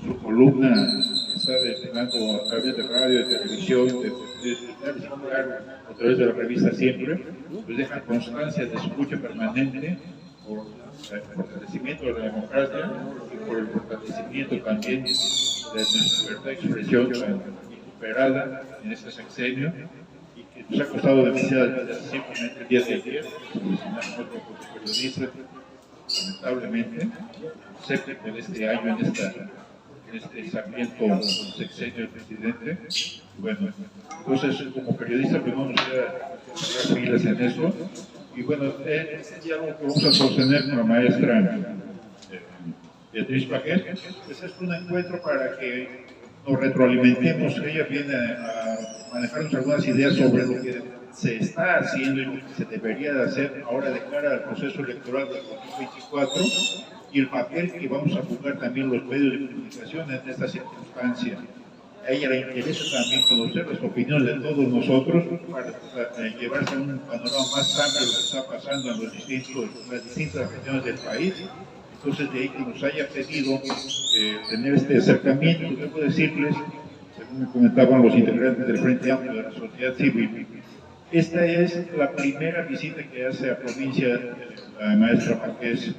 su columna que está desfilando a través de radio, de televisión, a través de la revista Siempre, pues deja constancia de escucha permanente por el fortalecimiento de la democracia y por el fortalecimiento también de nuestra libertad de expresión superada en este sexenio y que nos ha costado demasiado simplemente el día de ayer, otro periodista, lamentablemente, séptimo de este año en este sangriento sexenio del presidente. Bueno, entonces como periodista pues vamos a hacer filas en eso. Y bueno, ya lo que vamos a sostener con la maestra Beatriz Paquet, pues es un encuentro para que nos retroalimentemos. Ella viene a manejarnos algunas ideas sobre lo que se está haciendo y lo que se debería de hacer ahora de cara al proceso electoral del 2024 y el papel que vamos a jugar también los medios de comunicación en esta circunstancia. A ella le interesa también conocer las opiniones de todos nosotros para llevarse a un panorama más amplio de lo que está pasando en las distintas regiones del país. Entonces, de ahí que nos haya pedido tener este acercamiento, debo decirles, según me comentaban los integrantes del Frente Amplio de la sociedad civil, esta es la primera visita que hace a provincia la maestra Marqués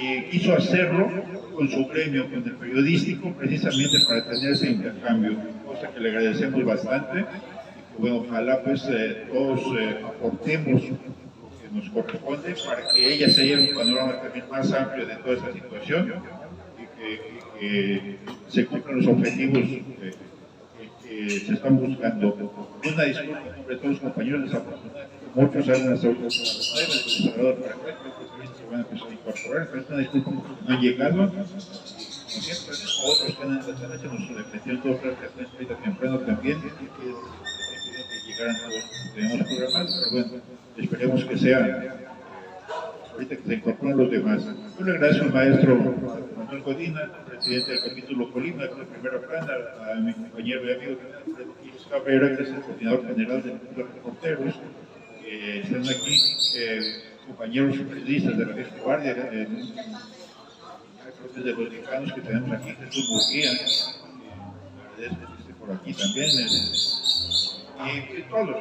y quiso hacerlo con su gremio, con el periodístico, precisamente para tener ese intercambio, cosa que le agradecemos bastante y que, bueno, ojalá pues todos aportemos lo que nos corresponde para que ella se lleve un panorama también más amplio de toda esta situación y que se cumplan los objetivos que se están buscando. Una disculpa sobre todos los compañeros desafortunados, muchos salen hasta ahorita a las 9, el Salvador para acá, creo que se van a empezar a incorporar, pero es una disculpa porque no han llegado. Como siempre, otros que han esta noche nos metieron dos horas que temprano también, que llegaran todos los que tenemos programados, pero bueno, esperemos que sea ahorita que se incorporan los demás. Yo le agradezco al maestro Manuel Godina, presidente del capítulo Colima, de la primera plana, a mi compañero y amigo Alfredo Quiles Cabrera, que es el coordinador general del Club de Reporteros, que están aquí, compañeros periodistas de la Vieja Guardia, de los mexicanos que tenemos aquí, Jesús Murguía, agradezco que esté por aquí también, y todos.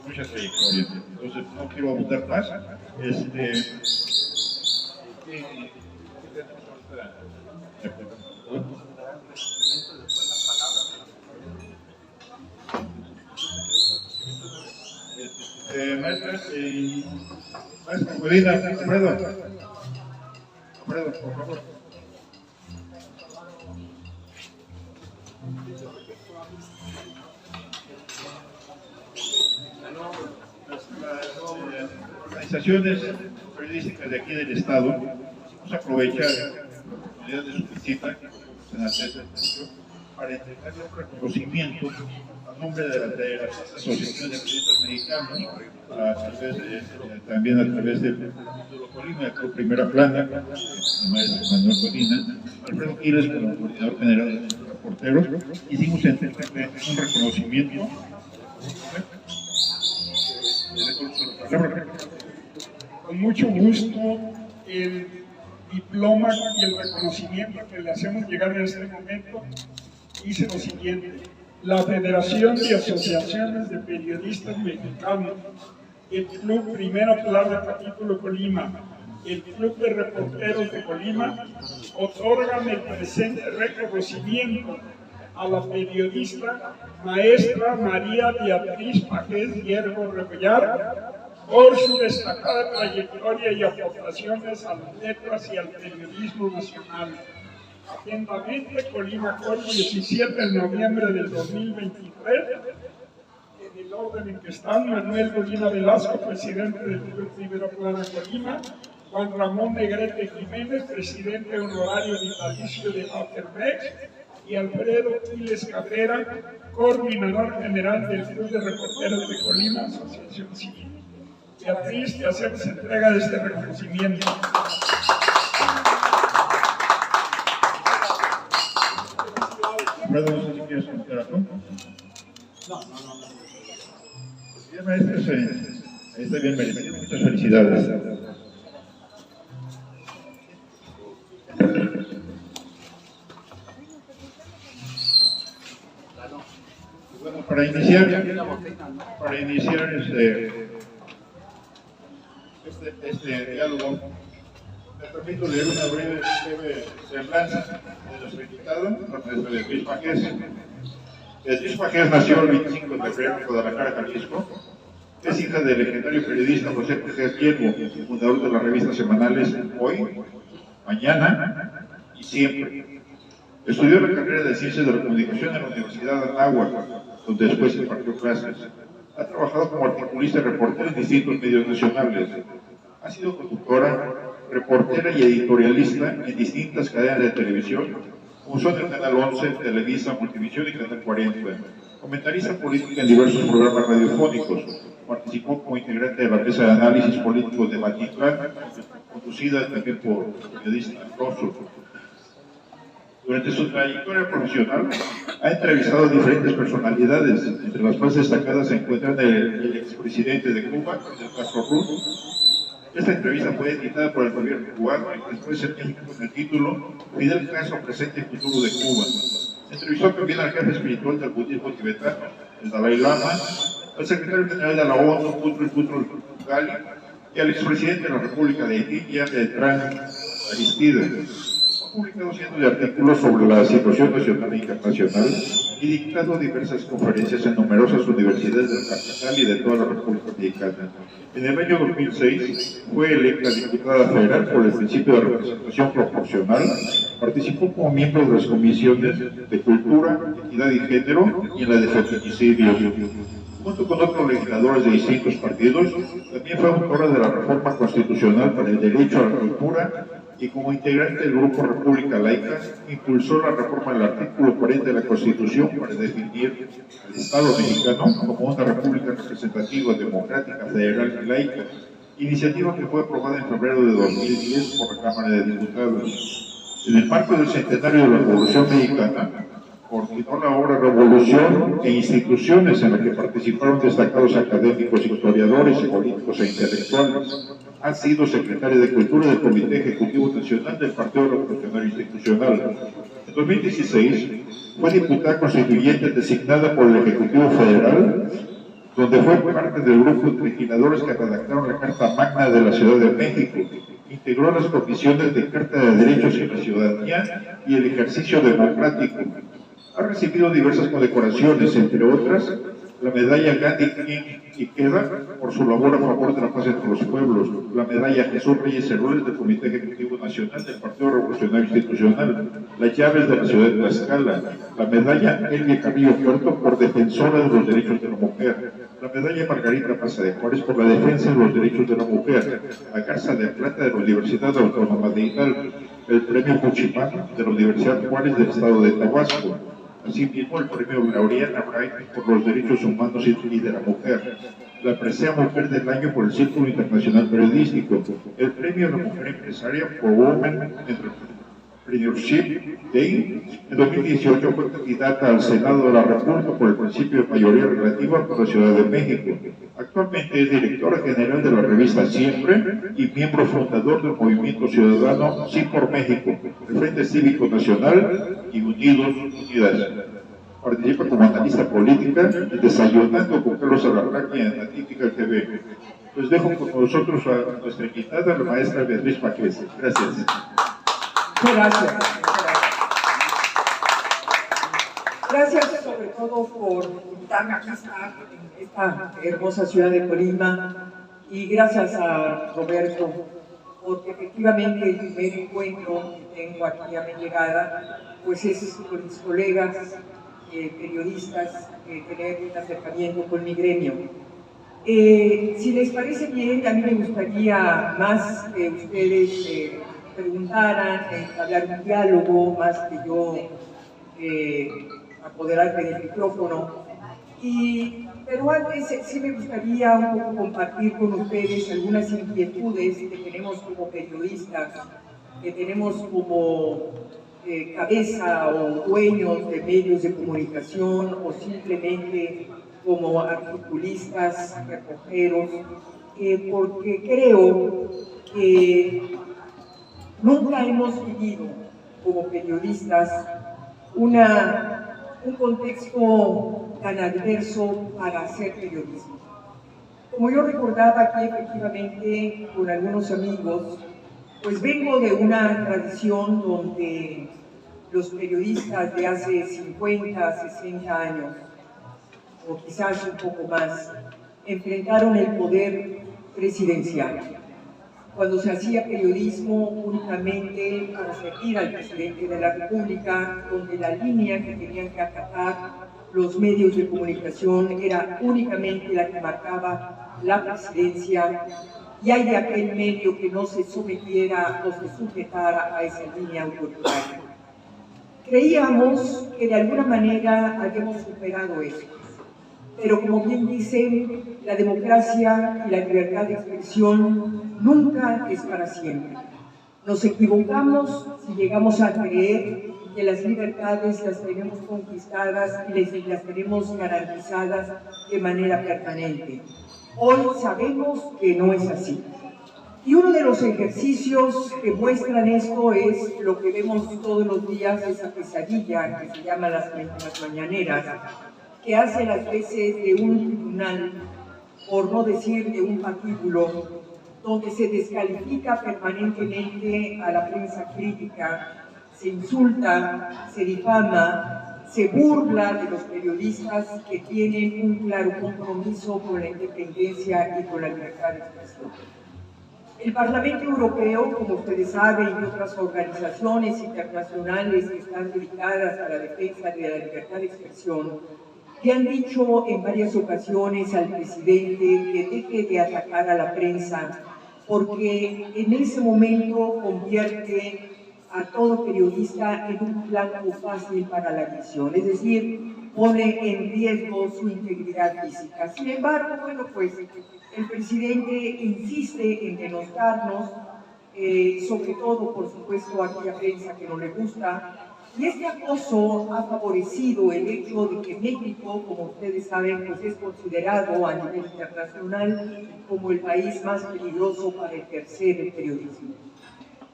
Muchas trayectorias, entonces no quiero abundar más. Maestra Molina, Alfredo, por favor. Las organizaciones periodísticas de aquí del Estado, vamos a aprovechar la oportunidad de su visita para entregarle un reconocimiento a nombre de las asociaciones de periodistas mexicanos, también a través del capítulo Colima, de la primera plana, el maestro Manuel Godina, Alfredo Quiles como coordinador general de los reporteros, hicimos entregarle un reconocimiento. Con mucho gusto, el diploma y el reconocimiento que le hacemos llegar en este momento dice lo siguiente: la Federación de Asociaciones de Periodistas Mexicanos, el Club Primera Plana del Capítulo Colima, el Club de Reporteros de Colima, otorgan el presente reconocimiento a la periodista maestra María Beatriz Paquet Hierro Rebollar por su destacada trayectoria y aportaciones a las letras y al periodismo nacional. Atentamente, Colima, Col, 17 de noviembre del 2023, en el orden en que están: Manuel Godina Velasco, presidente del Club Primera Plana Colima; Juan Ramón Negrete Jiménez, presidente honorario vitalicio de Aftermex; y Alfredo Quiles Cabrera, coordinador general del Club de Reporteros de Colima, Asociación Civil. Beatriz, te hacemos entrega de este reconocimiento. No sé si quieres comentar algo. No. Bien, maestros, está bien merecido. Muchas felicidades. Para iniciar este diálogo, me permito leer una breve semblanza de nuestra invitada, la maestra Beatriz Pajés. Beatriz Pajés nació el 25 de febrero en Guadalajara, Jalisco. Es hija del legendario periodista José Pajés Hierbo, fundador de las revistas semanales Hoy, Mañana y Siempre. Estudió la carrera de Ciencias de la Comunicación en la Universidad de Anáhuac, donde después impartió clases. Ha trabajado como articulista y reportera en distintos medios nacionales. Ha sido conductora, reportera y editorialista en distintas cadenas de televisión, como son el Canal 11, Televisa, Multivisión y Canal 40. Comentarista política en diversos programas radiofónicos. Participó como integrante de la mesa de análisis político de Matitlán, conducida también por periodista Rosso. Durante su trayectoria profesional ha entrevistado a diferentes personalidades. Entre las más destacadas se encuentran el expresidente de Cuba, Fidel Castro Ruz. Esta entrevista fue editada por el gobierno cubano y después en México con el título Fidel Castro, presente y futuro de Cuba. Entrevistó también al jefe espiritual del budismo tibetano, el Dalai Lama, al secretario general de la ONU, Boutros Ghali, y al expresidente de la República de Haití, Jean Bertrand Aristide. Ha publicado cientos de artículos sobre la situación nacional e internacional y dictado diversas conferencias en numerosas universidades del capital y de toda la República Mexicana. En el año 2006 fue electa diputada federal por el principio de representación proporcional. Participó como miembro de las comisiones de Cultura, Equidad y Género y en la de Feminicidios. Junto con otros legisladores de distintos partidos, también fue autora de la reforma constitucional para el derecho a la cultura y como integrante del Grupo República Laica, impulsó la reforma del artículo 40 de la Constitución para definir al Estado mexicano como una república representativa, democrática, federal y laica, iniciativa que fue aprobada en febrero de 2010 por la Cámara de Diputados. En el marco del centenario de la Revolución Mexicana, coordinó la obra Revolución e instituciones en la que participaron destacados académicos, historiadores, políticos e intelectuales. Ha sido secretaria de Cultura del Comité Ejecutivo Nacional del Partido Revolucionario Institucional. En 2016 fue diputada constituyente designada por el Ejecutivo Federal, donde fue parte del grupo de legisladores que redactaron la Carta Magna de la Ciudad de México. Integró las comisiones de Carta de Derechos y la Ciudadanía y el Ejercicio Democrático. Ha recibido diversas condecoraciones, entre otras, la medalla Gandhi King y Queda por su labor a favor de la paz entre los pueblos, la medalla Jesús Reyes Heroles del Comité Ejecutivo Nacional del Partido Revolucionario Institucional, las llaves de la ciudad de Tlaxcala, la medalla Elvia Carrillo Puerto por defensora de los derechos de la mujer, la medalla Margarita Maza de Juárez por la defensa de los derechos de la mujer, la Garza de Plata de la Universidad Autónoma de Hidalgo, el premio Puchimán de la Universidad Juárez del Estado de Tabasco. Asimismo, el premio Laureana Bright por los derechos humanos y de la mujer, la presea Mujer del Año por el Círculo Internacional Periodístico, el premio a la Mujer Empresaria por Women Entrepreneurship Day. En 2018 fue candidata al Senado de la República por el principio de mayoría relativa por la Ciudad de México. Actualmente es directora general de la revista Siempre y miembro fundador del Movimiento Ciudadano Sí por México, el Frente Cívico Nacional y Unidos Unidas. Participa como analista política en Desayunando con Carlos Alarraqui en Atípica TV. Les dejo con nosotros a nuestra invitada, la maestra Beatriz Pajés. Gracias. Gracias. Gracias sobre todo por invitarme a estar en esta hermosa ciudad de Colima y gracias a Roberto porque efectivamente el primer encuentro que tengo aquí a mi llegada pues es con mis colegas periodistas, tener un acercamiento con mi gremio. Si les parece bien, a mí me gustaría más que ustedes preguntaran, hablar un diálogo, más que yo apoderarme del micrófono. Pero antes sí me gustaría un poco compartir con ustedes algunas inquietudes que tenemos como periodistas, que tenemos como cabeza o dueños de medios de comunicación o simplemente como articulistas, reporteros, porque creo que nunca hemos vivido como periodistas una un contexto tan adverso para hacer periodismo. Como yo recordaba aquí efectivamente con algunos amigos, pues vengo de una tradición donde los periodistas de hace 50, 60 años, o quizás un poco más, enfrentaron el poder presidencial. Cuando se hacía periodismo únicamente para servir al presidente de la República, donde la línea que tenían que acatar los medios de comunicación era únicamente la que marcaba la presidencia, y hay de aquel medio que no se sometiera o se sujetara a esa línea autoritaria. Creíamos que de alguna manera habíamos superado eso, pero como bien dicen, la democracia y la libertad de expresión nunca es para siempre. Nos equivocamos si llegamos a creer que las libertades las tenemos conquistadas y las tenemos garantizadas de manera permanente. Hoy sabemos que no es así. Y uno de los ejercicios que muestran esto es lo que vemos todos los días, esa pesadilla que se llama las mañaneras, que hace las veces de un tribunal, por no decir de un patíbulo, donde se descalifica permanentemente a la prensa crítica, se insulta, se difama, se burla de los periodistas que tienen un claro compromiso con la independencia y con la libertad de expresión. El Parlamento Europeo, como ustedes saben, y otras organizaciones internacionales que están dedicadas a la defensa de la libertad de expresión, le han dicho en varias ocasiones al presidente que deje de atacar a la prensa, porque en ese momento convierte a todo periodista en un blanco fácil para la agresión, es decir, pone en riesgo su integridad física. Sin embargo, bueno, pues el presidente insiste en denostarnos, sobre todo, por supuesto, a aquella prensa que no le gusta, y este acoso ha favorecido el hecho de que México, como ustedes saben, pues es considerado a nivel internacional como el país más peligroso para ejercer el periodismo.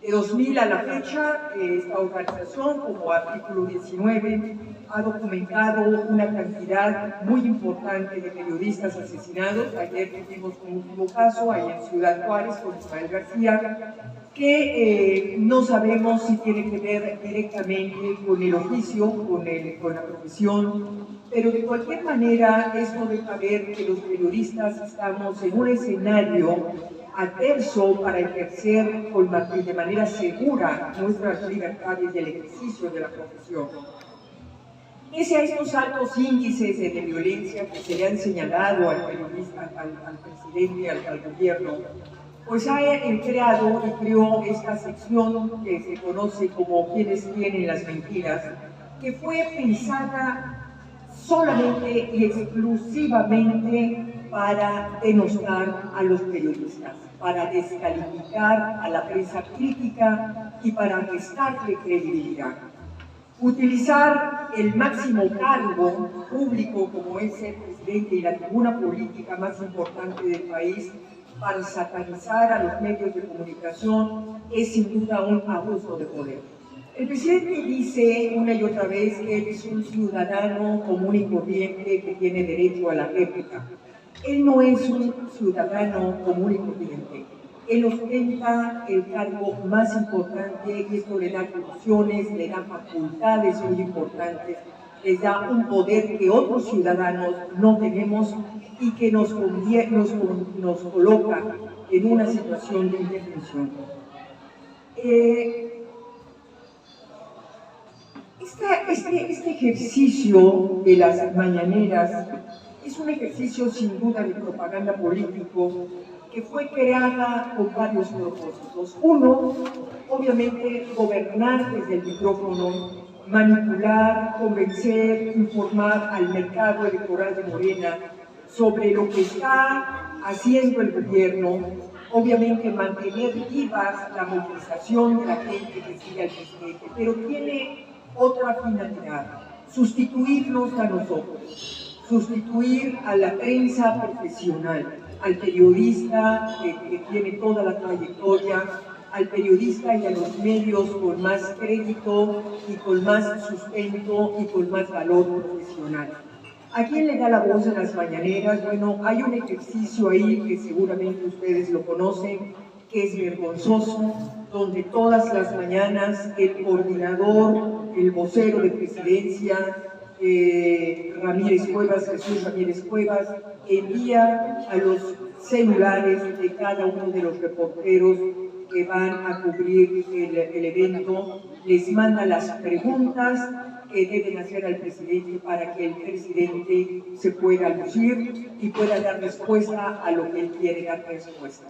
De 2000 a la fecha, esta organización, como artículo 19, ha documentado una cantidad muy importante de periodistas asesinados. Ayer tuvimos un último caso, ahí en Ciudad Juárez, con Ismael García, que no sabemos si tiene que ver directamente con el oficio, con la profesión, pero de cualquier manera esto deja ver que los periodistas estamos en un escenario adverso para ejercer de manera segura nuestras libertades y el ejercicio de la profesión. Pese a estos altos índices de violencia que se le han señalado al periodista, al presidente, al gobierno, pues ha creado y creó esta sección que se conoce como Quienes tienen las mentiras, que fue pensada solamente y exclusivamente para denostar a los periodistas, para descalificar a la prensa crítica y para restarle credibilidad. Utilizar el máximo cargo público como es el presidente y la tribuna política más importante del país para satanizar a los medios de comunicación es sin duda un abuso de poder. El presidente dice una y otra vez que él es un ciudadano común y corriente que tiene derecho a la réplica. Él no es un ciudadano común y corriente. Él ostenta el cargo más importante y esto le da atribuciones, le da facultades muy importantes, les da un poder que otros ciudadanos no tenemos y que nos coloca en una situación de indefensión. Este ejercicio de las mañaneras es un ejercicio sin duda de propaganda político que fue creada con varios propósitos. Uno, obviamente, gobernar desde el micrófono, manipular, convencer, informar al mercado electoral de Morena sobre lo que está haciendo el gobierno, obviamente mantener vivas la movilización de la gente que sigue al presidente, pero tiene otra finalidad, sustituirnos a nosotros, sustituir a la prensa profesional, al periodista que tiene toda la trayectoria, al periodista y a los medios con más crédito y con más sustento y con más valor profesional. ¿A quién le da la voz en las mañaneras? Bueno, hay un ejercicio ahí que seguramente ustedes lo conocen, que es vergonzoso, donde todas las mañanas el coordinador, el vocero de presidencia, Ramírez Cuevas, Jesús Ramírez Cuevas, envía a los celulares de cada uno de los reporteros que van a cubrir el evento, les manda las preguntas que deben hacer al presidente para que el presidente se pueda lucir y pueda dar respuesta a lo que él quiere dar respuesta.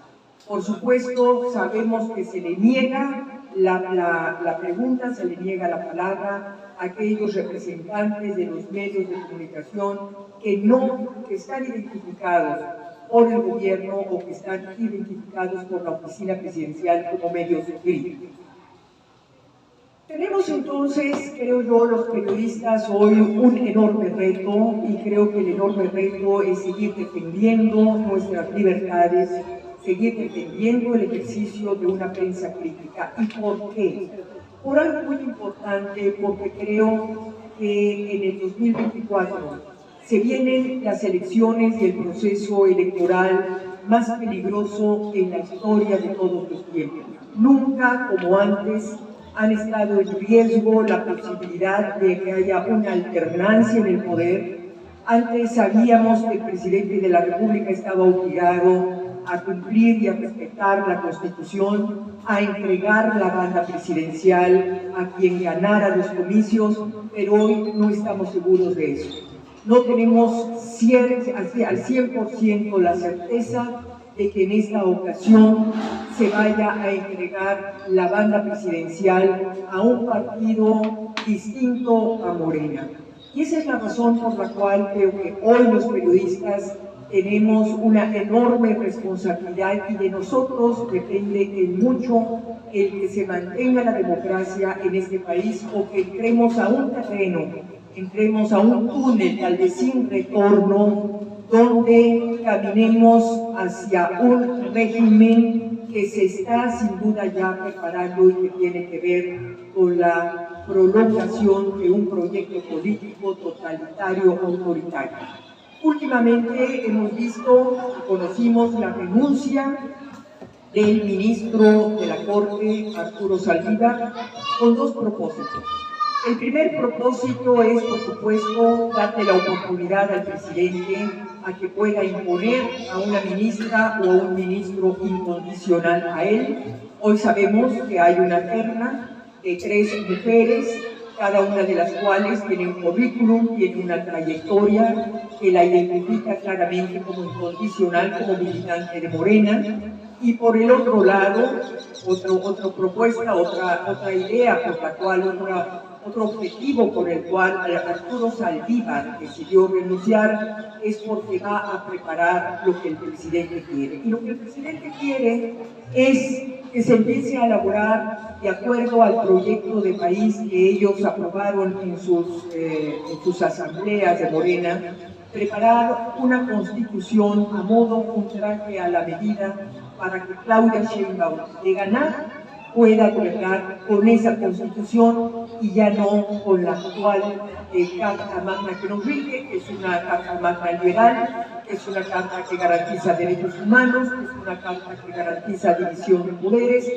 Por supuesto, sabemos que se le niega la pregunta, se le niega la palabra a aquellos representantes de los medios de comunicación que están identificados por el gobierno o que están identificados por la oficina presidencial como medios críticos. Tenemos entonces, creo yo, los periodistas hoy un enorme reto, y creo que el enorme reto es seguir defendiendo nuestras libertades, seguir defendiendo el ejercicio de una prensa crítica. ¿Y por qué? Por algo muy importante, porque creo que en el 2024 se vienen las elecciones y el proceso electoral más peligroso en la historia de todos los tiempos. Nunca como antes han estado en riesgo la posibilidad de que haya una alternancia en el poder. Antes sabíamos que el presidente de la República estaba obligado a cumplir y a respetar la Constitución, a entregar la banda presidencial a quien ganara los comicios, pero hoy no estamos seguros de eso. No tenemos al 100% la certeza de que en esta ocasión se vaya a entregar la banda presidencial a un partido distinto a Morena. Y esa es la razón por la cual creo que hoy los periodistas tenemos una enorme responsabilidad, y de nosotros depende en mucho el que se mantenga la democracia en este país, o que entremos a un terreno, entremos a un túnel tal vez sin retorno, donde caminemos hacia un régimen que se está sin duda ya preparando y que tiene que ver con la prolongación de un proyecto político totalitario autoritario. Últimamente hemos visto y conocimos la renuncia del ministro de la Corte, Arturo Saldívar, con dos propósitos. El primer propósito es, por supuesto, darle la oportunidad al presidente a que pueda imponer a una ministra o a un ministro incondicional a él. Hoy sabemos que hay una terna de 3 mujeres, cada una de las cuales tiene un currículum, tiene una trayectoria que la identifica claramente como incondicional, como militante de Morena. Y por el otro lado, otra propuesta, otra idea por la cual, otro objetivo por el cual Arturo Saldívar decidió renunciar es porque va a preparar lo que el presidente quiere. Y lo que el presidente quiere es que se empiece a elaborar, de acuerdo al proyecto de país que ellos aprobaron en sus asambleas de Morena, preparar una constitución a modo, un traje a la medida, para que Claudia Sheinbaum, de ganar, pueda gobernar con esa constitución y ya no con la actual Carta Magna que nos rige, que es una Carta Magna liberal, que es una carta que garantiza derechos humanos, que es una carta que garantiza división de poderes.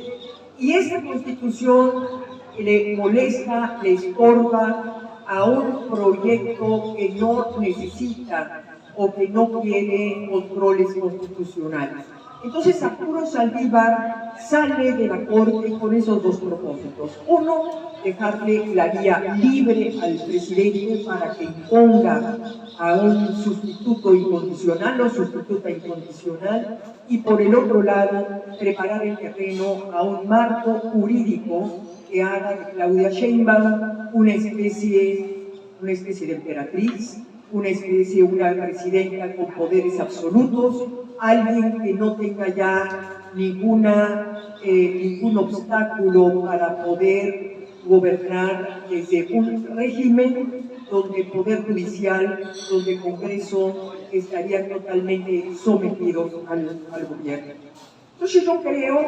Y esta constitución le molesta, le estorba a un proyecto que no necesita o que no quiere controles constitucionales. Entonces Arturo Saldívar sale de la Corte con esos dos propósitos. Uno, dejarle la vía libre al presidente para que imponga a un sustituto incondicional o sustituta incondicional, y por el otro lado, preparar el terreno a un marco jurídico que haga de Claudia Sheinbaum una especie de emperatriz, una presidenta con poderes absolutos, alguien que no tenga ya ningún obstáculo para poder gobernar desde un régimen donde el Poder Judicial, donde el Congreso estarían totalmente sometidos al gobierno. Entonces yo creo,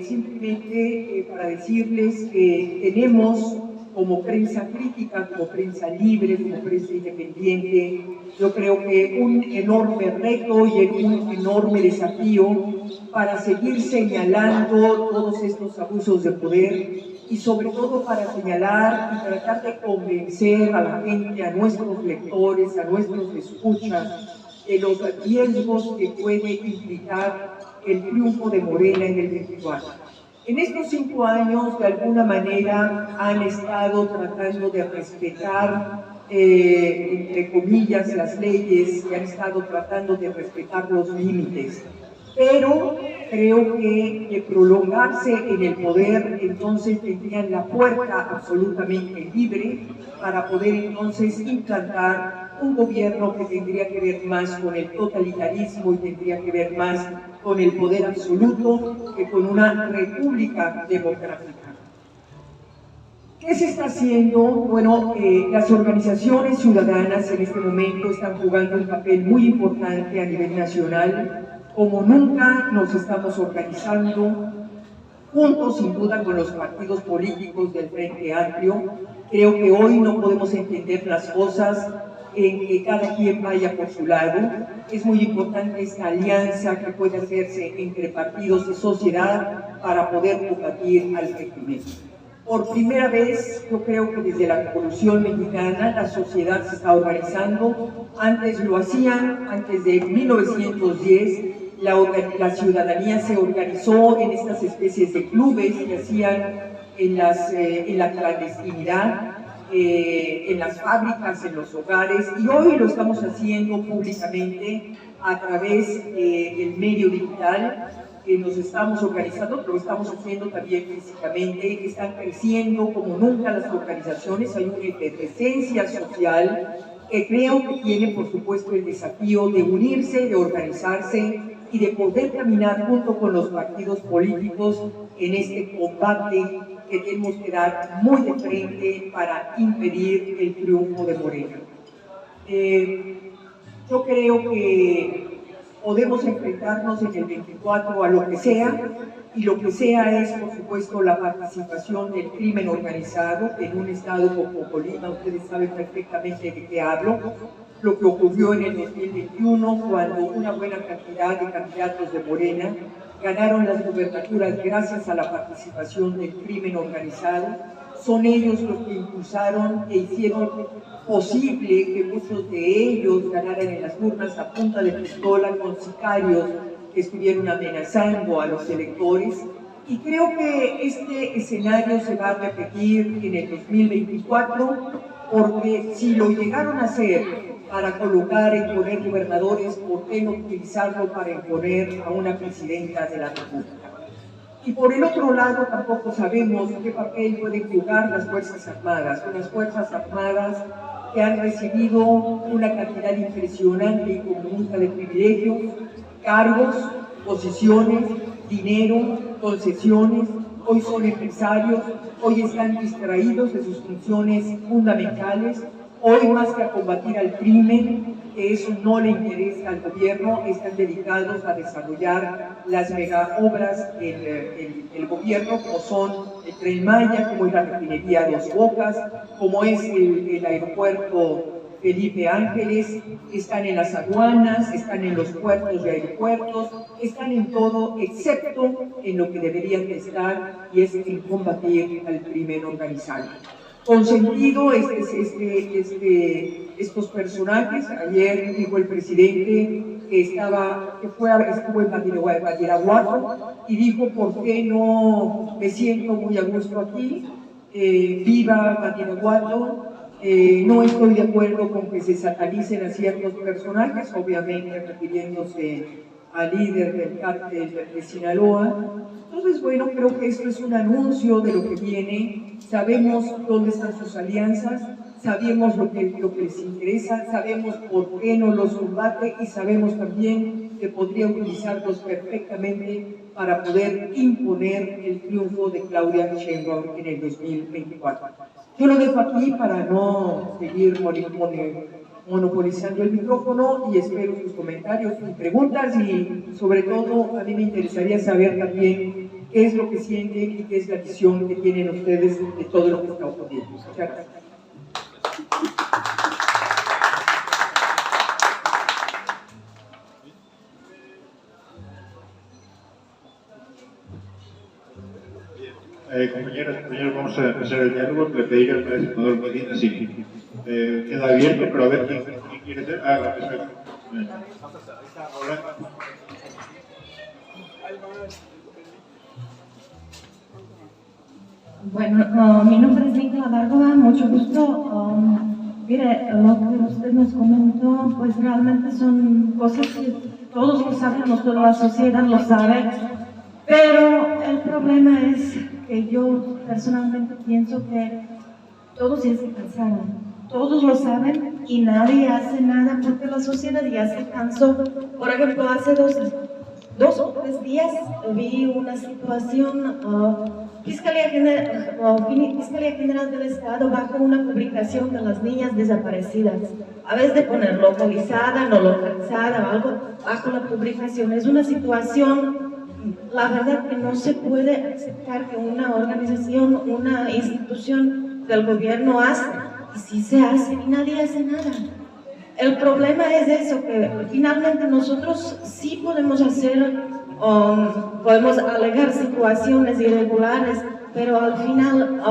simplemente para decirles que tenemos como prensa crítica, como prensa libre, como prensa independiente, yo creo que un enorme reto y un enorme desafío para seguir señalando todos estos abusos de poder y sobre todo para señalar y tratar de convencer a la gente, a nuestros lectores, a nuestros escuchas, de los riesgos que puede implicar el triunfo de Morena en el 24. En estos 5 años, de alguna manera, han estado tratando de respetar, entre comillas, las leyes, y han estado tratando de respetar los límites. Pero creo que de prolongarse en el poder, entonces tendrían la puerta absolutamente libre para poder entonces implantar un gobierno que tendría que ver más con el totalitarismo y tendría que ver más con el poder absoluto que con una república democrática. ¿Qué se está haciendo? Bueno, las organizaciones ciudadanas en este momento están jugando un papel muy importante a nivel nacional. Como nunca nos estamos organizando juntos, sin duda, con los partidos políticos del Frente Amplio. Creo que hoy no podemos entender las cosas en que cada quien vaya por su lado. Es muy importante esta alianza que puede hacerse entre partidos de sociedad para poder combatir al régimen. Por primera vez, yo creo que desde la Revolución Mexicana la sociedad se está organizando. Antes lo hacían, antes de 1910, la ciudadanía se organizó en estas especies de clubes que hacían en la clandestinidad, en las fábricas, en los hogares, y hoy lo estamos haciendo públicamente a través del medio digital. Nos estamos organizando, pero lo estamos haciendo también físicamente. Están creciendo como nunca las organizaciones, hay una efervescencia social que creo que tiene, por supuesto, el desafío de unirse, de organizarse y de poder caminar junto con los partidos políticos en este combate que tenemos que dar muy de frente para impedir el triunfo de Morena. Yo creo que podemos enfrentarnos en el 24 a lo que sea, y lo que sea es, por supuesto, la participación del crimen organizado en un estado como Colima. Ustedes saben perfectamente de qué hablo. Lo que ocurrió en el 2021, cuando una buena cantidad de candidatos de Morena ganaron las gubernaturas gracias a la participación del crimen organizado. Son ellos los que impulsaron e hicieron posible que muchos de ellos ganaran en las urnas a punta de pistola con sicarios que estuvieron amenazando a los electores. Y creo que este escenario se va a repetir en el 2024, porque si lo llegaron a hacer para colocar y poner gobernadores, ¿por qué no utilizarlo para imponer a una presidenta de la República? Y por el otro lado, tampoco sabemos qué papel pueden jugar las Fuerzas Armadas, unas Fuerzas Armadas que han recibido una cantidad impresionante y como nunca de privilegios, cargos, posiciones, dinero, concesiones. Hoy son empresarios, hoy están distraídos de sus funciones fundamentales. Hoy, más que a combatir al crimen, que eso no le interesa al gobierno, están dedicados a desarrollar las mega obras del gobierno, como son el Tren Maya, como es la refinería Dos Bocas, como es el aeropuerto Felipe Ángeles. Están en las aduanas, están en los puertos y aeropuertos, están en todo excepto en lo que deberían de estar, y es en combatir al crimen organizado. Consentido estos personajes. Ayer dijo el presidente que estuvo en Badiraguato y dijo: ¿por qué no me siento muy a gusto aquí? Viva Badiraguato. No estoy de acuerdo con que se satanicen a ciertos personajes, obviamente refiriéndose al líder del cártel de Sinaloa. Entonces, bueno, creo que esto es un anuncio de lo que viene. Sabemos dónde están sus alianzas, sabemos lo que les interesa, sabemos por qué no los combate, y sabemos también que podría utilizarlos perfectamente para poder imponer el triunfo de Claudia Sheinbaum en el 2024. Yo lo dejo aquí para no seguir monopolizando el micrófono y espero sus comentarios y preguntas y sobre todo a mí me interesaría saber también qué es lo que sienten y qué es la visión que tienen ustedes de todo lo que está ocurriendo. Muchas gracias. Compañeras, compañeros, vamos a empezar el diálogo. Le pediría al senador Medina si queda abierto, pero a ver quién quiere ser. Ah, perfecto. Bueno, mi nombre es Nicola Bárgova, mucho gusto. Mire, lo que usted nos comentó, pues realmente son cosas que todos lo sabemos, toda la sociedad lo sabe, pero el problema es que yo personalmente pienso que todos ya se cansaron, todos lo saben y nadie hace nada porque la sociedad ya se cansó. Por ejemplo, hace dos o tres días vi una situación, Fiscalía General del Estado bajo una publicación de las niñas desaparecidas. A vez de poner localizada, no localizada o algo, bajo la publicación. Es una situación, la verdad, que no se puede aceptar que una organización, una institución del gobierno hace, y sí se hace y nadie hace nada. El problema es eso, que finalmente nosotros sí podemos hacer, podemos alegar situaciones irregulares, pero al final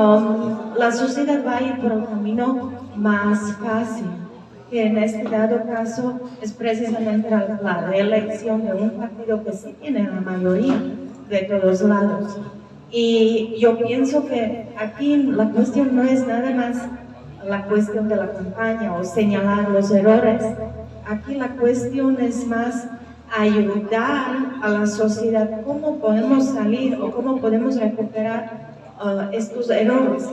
la sociedad va a ir por el camino más fácil, que en este dado caso es precisamente la reelección de un partido que sí tiene la mayoría de todos lados. Y yo pienso que aquí la cuestión no es nada más la cuestión de la campaña o señalar los errores. Aquí la cuestión es más ayudar a la sociedad cómo podemos salir o cómo podemos recuperar estos errores.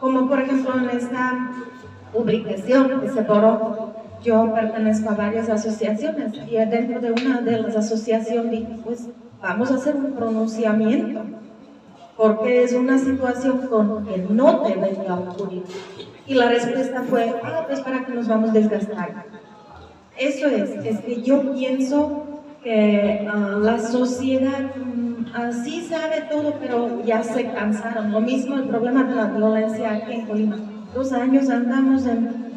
Como por ejemplo en esta publicación que se borró, yo pertenezco a varias asociaciones y dentro de una de las asociaciones dije, pues vamos a hacer un pronunciamiento porque es una situación que no debería ocurrir. Y la respuesta fue, pues para que nos vamos a desgastar. Eso es que yo pienso que la sociedad sí sabe todo, pero ya se cansaron. Lo mismo el problema de la violencia aquí en Colima. 2 años andamos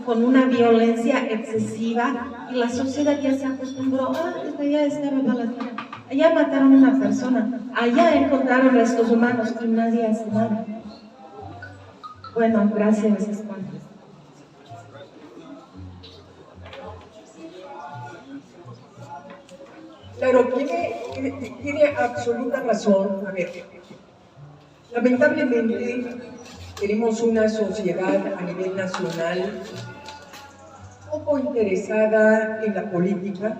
con una violencia excesiva y la sociedad ya se acostumbró, esta ya estaba balacera. Allá mataron a una persona, allá encontraron restos humanos y nadie hace nada. Bueno, gracias, es cuanto. Claro, tiene absoluta razón. A ver, lamentablemente tenemos una sociedad a nivel nacional poco interesada en la política,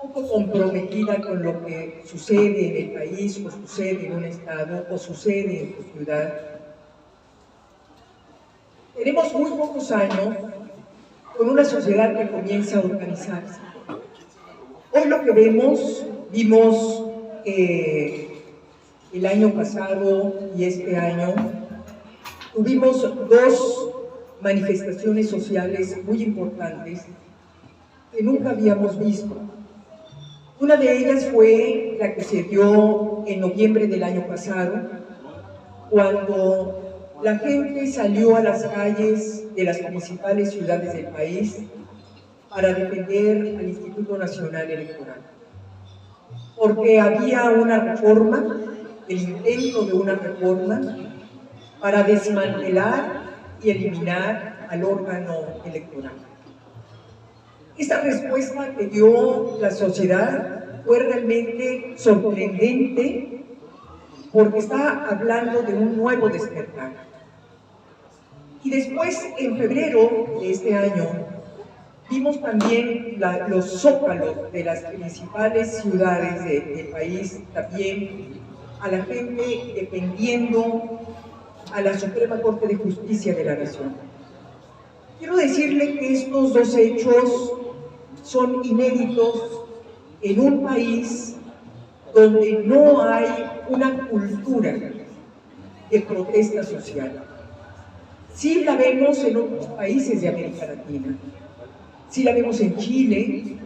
poco comprometida con lo que sucede en el país, o sucede en un estado, o sucede en tu ciudad. Tenemos muy pocos años con una sociedad que comienza a organizarse. Hoy lo que vimos el año pasado y este año, tuvimos 2 manifestaciones sociales muy importantes que nunca habíamos visto. Una de ellas fue la que se dio en noviembre del año pasado, cuando la gente salió a las calles de las principales ciudades del país para defender al Instituto Nacional Electoral. Porque había una reforma, el intento de una reforma, para desmantelar y eliminar al órgano electoral. Esta respuesta que dio la sociedad fue realmente sorprendente porque está hablando de un nuevo despertar. Y después, en febrero de este año, vimos también los zócalos de las principales ciudades del país, también a la gente defendiendo a la Suprema Corte de Justicia de la Nación. Quiero decirle que estos 2 hechos son inéditos en un país donde no hay una cultura de protesta social. Sí la vemos en otros países de América Latina, sí la vemos en Chile,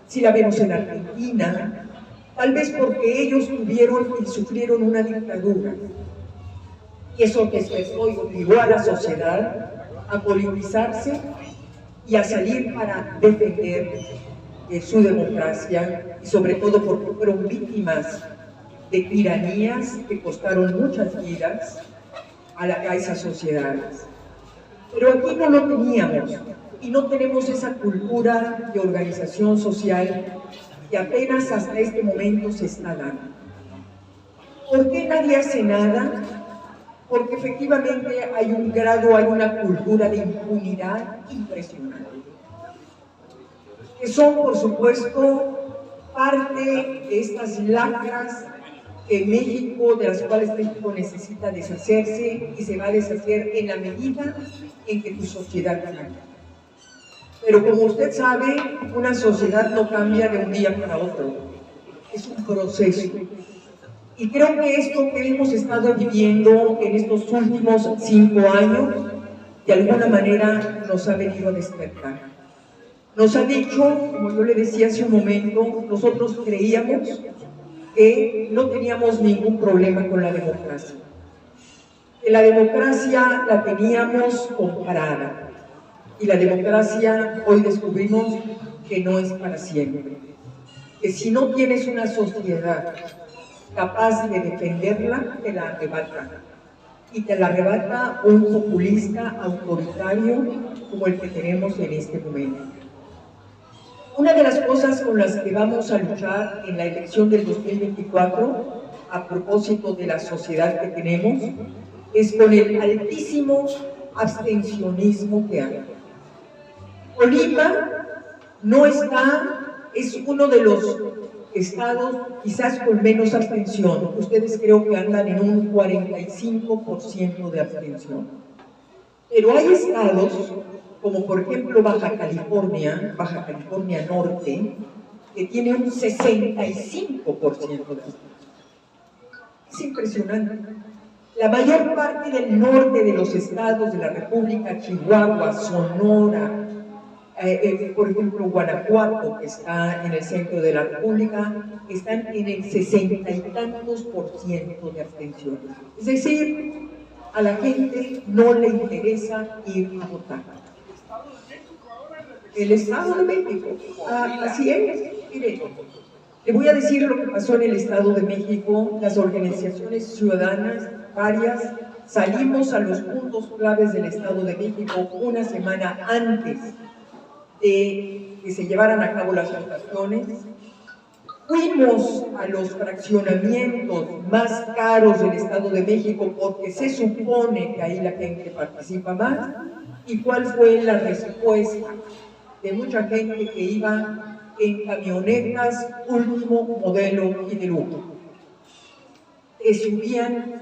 sí la vemos en Argentina, tal vez porque ellos tuvieron y sufrieron una dictadura. Y eso despertó y obligó a la sociedad a politizarse y a salir para defender su democracia, y sobre todo porque fueron víctimas de tiranías que costaron muchas vidas a esas sociedades. Pero aquí no lo teníamos, y no tenemos esa cultura de organización social que apenas hasta este momento se está dando. ¿Por qué nadie hace nada? Porque efectivamente hay un grado, hay una cultura de impunidad impresionante, que son, por supuesto, parte de estas lacras que México, de las cuales México necesita deshacerse, y se va a deshacer en la medida en que tu sociedad cambie. Pero como usted sabe, una sociedad no cambia de un día para otro, es un proceso. Y creo que esto que hemos estado viviendo en estos últimos 5 años, de alguna manera nos ha venido a despertar. Nos ha dicho, como yo le decía hace un momento, nosotros creíamos que no teníamos ningún problema con la democracia. Que la democracia la teníamos comprada. Y la democracia hoy descubrimos que no es para siempre. Que si no tienes una sociedad capaz de defenderla, te la arrebata. Y te la arrebata un populista autoritario como el que tenemos en este momento. Una de las cosas con las que vamos a luchar en la elección del 2024, a propósito de la sociedad que tenemos, es con el altísimo abstencionismo que hay. Colima no está, es uno de los estados quizás con menos abstención. Ustedes creo que andan en un 45% de abstención. Pero hay estados, como por ejemplo Baja California Norte, que tiene un 65% de abstención. Es impresionante. La mayor parte del norte de los estados de la República, Chihuahua, Sonora, por ejemplo Guanajuato, que está en el centro de la República, están en el 60 y tantos % de abstención. Es decir, a la gente no le interesa ir a votar. El Estado de México, así es. Mire, le voy a decir lo que pasó en el Estado de México. Las organizaciones ciudadanas, varias, salimos a los puntos claves del Estado de México una semana antes de que se llevaran a cabo las votaciones. Fuimos a los fraccionamientos más caros del Estado de México porque se supone que ahí la gente participa más. ¿Y cuál fue la respuesta de mucha gente que iba en camionetas último modelo y de lujo? Te subían,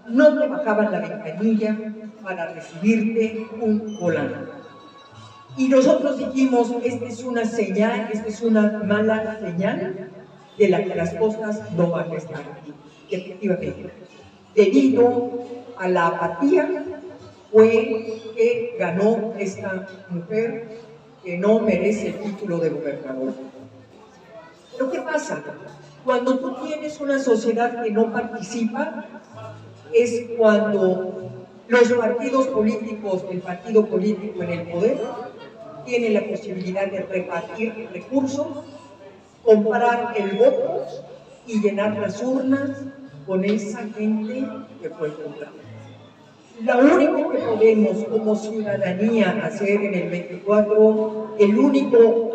no te bajaban la ventanilla para recibirte un volante. Y nosotros dijimos, esta es una señal, esta es una mala señal de la que las cosas no van a estar aquí. Y efectivamente, debido a la apatía, fue que ganó esta mujer que no merece el título de gobernador. Pero ¿qué pasa? Cuando tú tienes una sociedad que no participa, es cuando los partidos políticos, el partido político en el poder, tiene la posibilidad de repartir recursos, comprar el voto y llenar las urnas con esa gente que fue comprada. Lo único que podemos como ciudadanía hacer en el 24,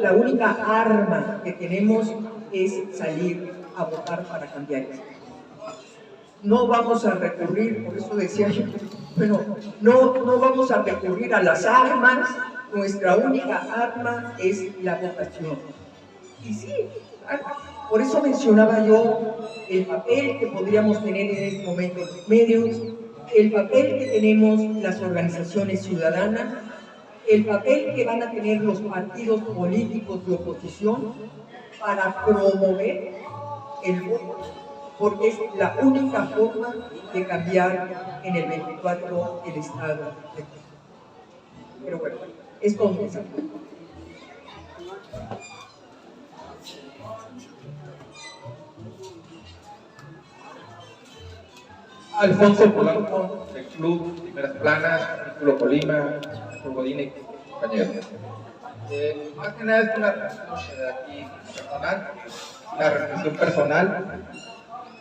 la única arma que tenemos es salir a votar para cambiar esto. No vamos a recurrir, por eso decía yo, bueno, no vamos a recurrir a las armas. Nuestra única arma es la votación. Y sí, por eso mencionaba yo el papel que podríamos tener en este momento los medios, el papel que tenemos las organizaciones ciudadanas, el papel que van a tener los partidos políticos de oposición para promover el voto, porque es la única forma de cambiar en el 24 el Estado de México. Pero bueno, es todo un desafío. Alfonso Polanco, del Club Primeras Planas, Club Colima, Club Godín y compañeros. Más que nada es una reflexión aquí personal, una reflexión personal.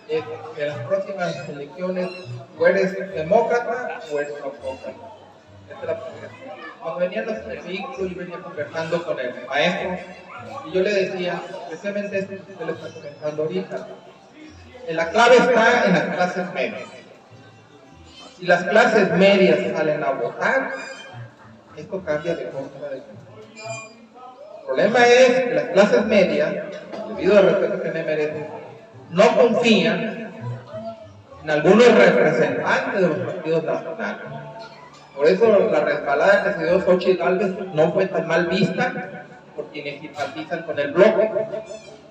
En las próximas elecciones, o eres demócrata o eres autócrata. Esta es la primera. Cuando venían los vehículos, yo venía conversando con el maestro y yo le decía, especialmente esto que le está comentando ahorita, la clave está en las clases medias. Si las clases medias salen a votar, esto cambia de contra de contra. El problema es que las clases medias, debido al respeto que me merecen, no confían en algunos representantes de los partidos nacionales. Por eso la resbalada que se dio Xochitl Gálvez no fue tan mal vista por quienes simpatizan con el bloque,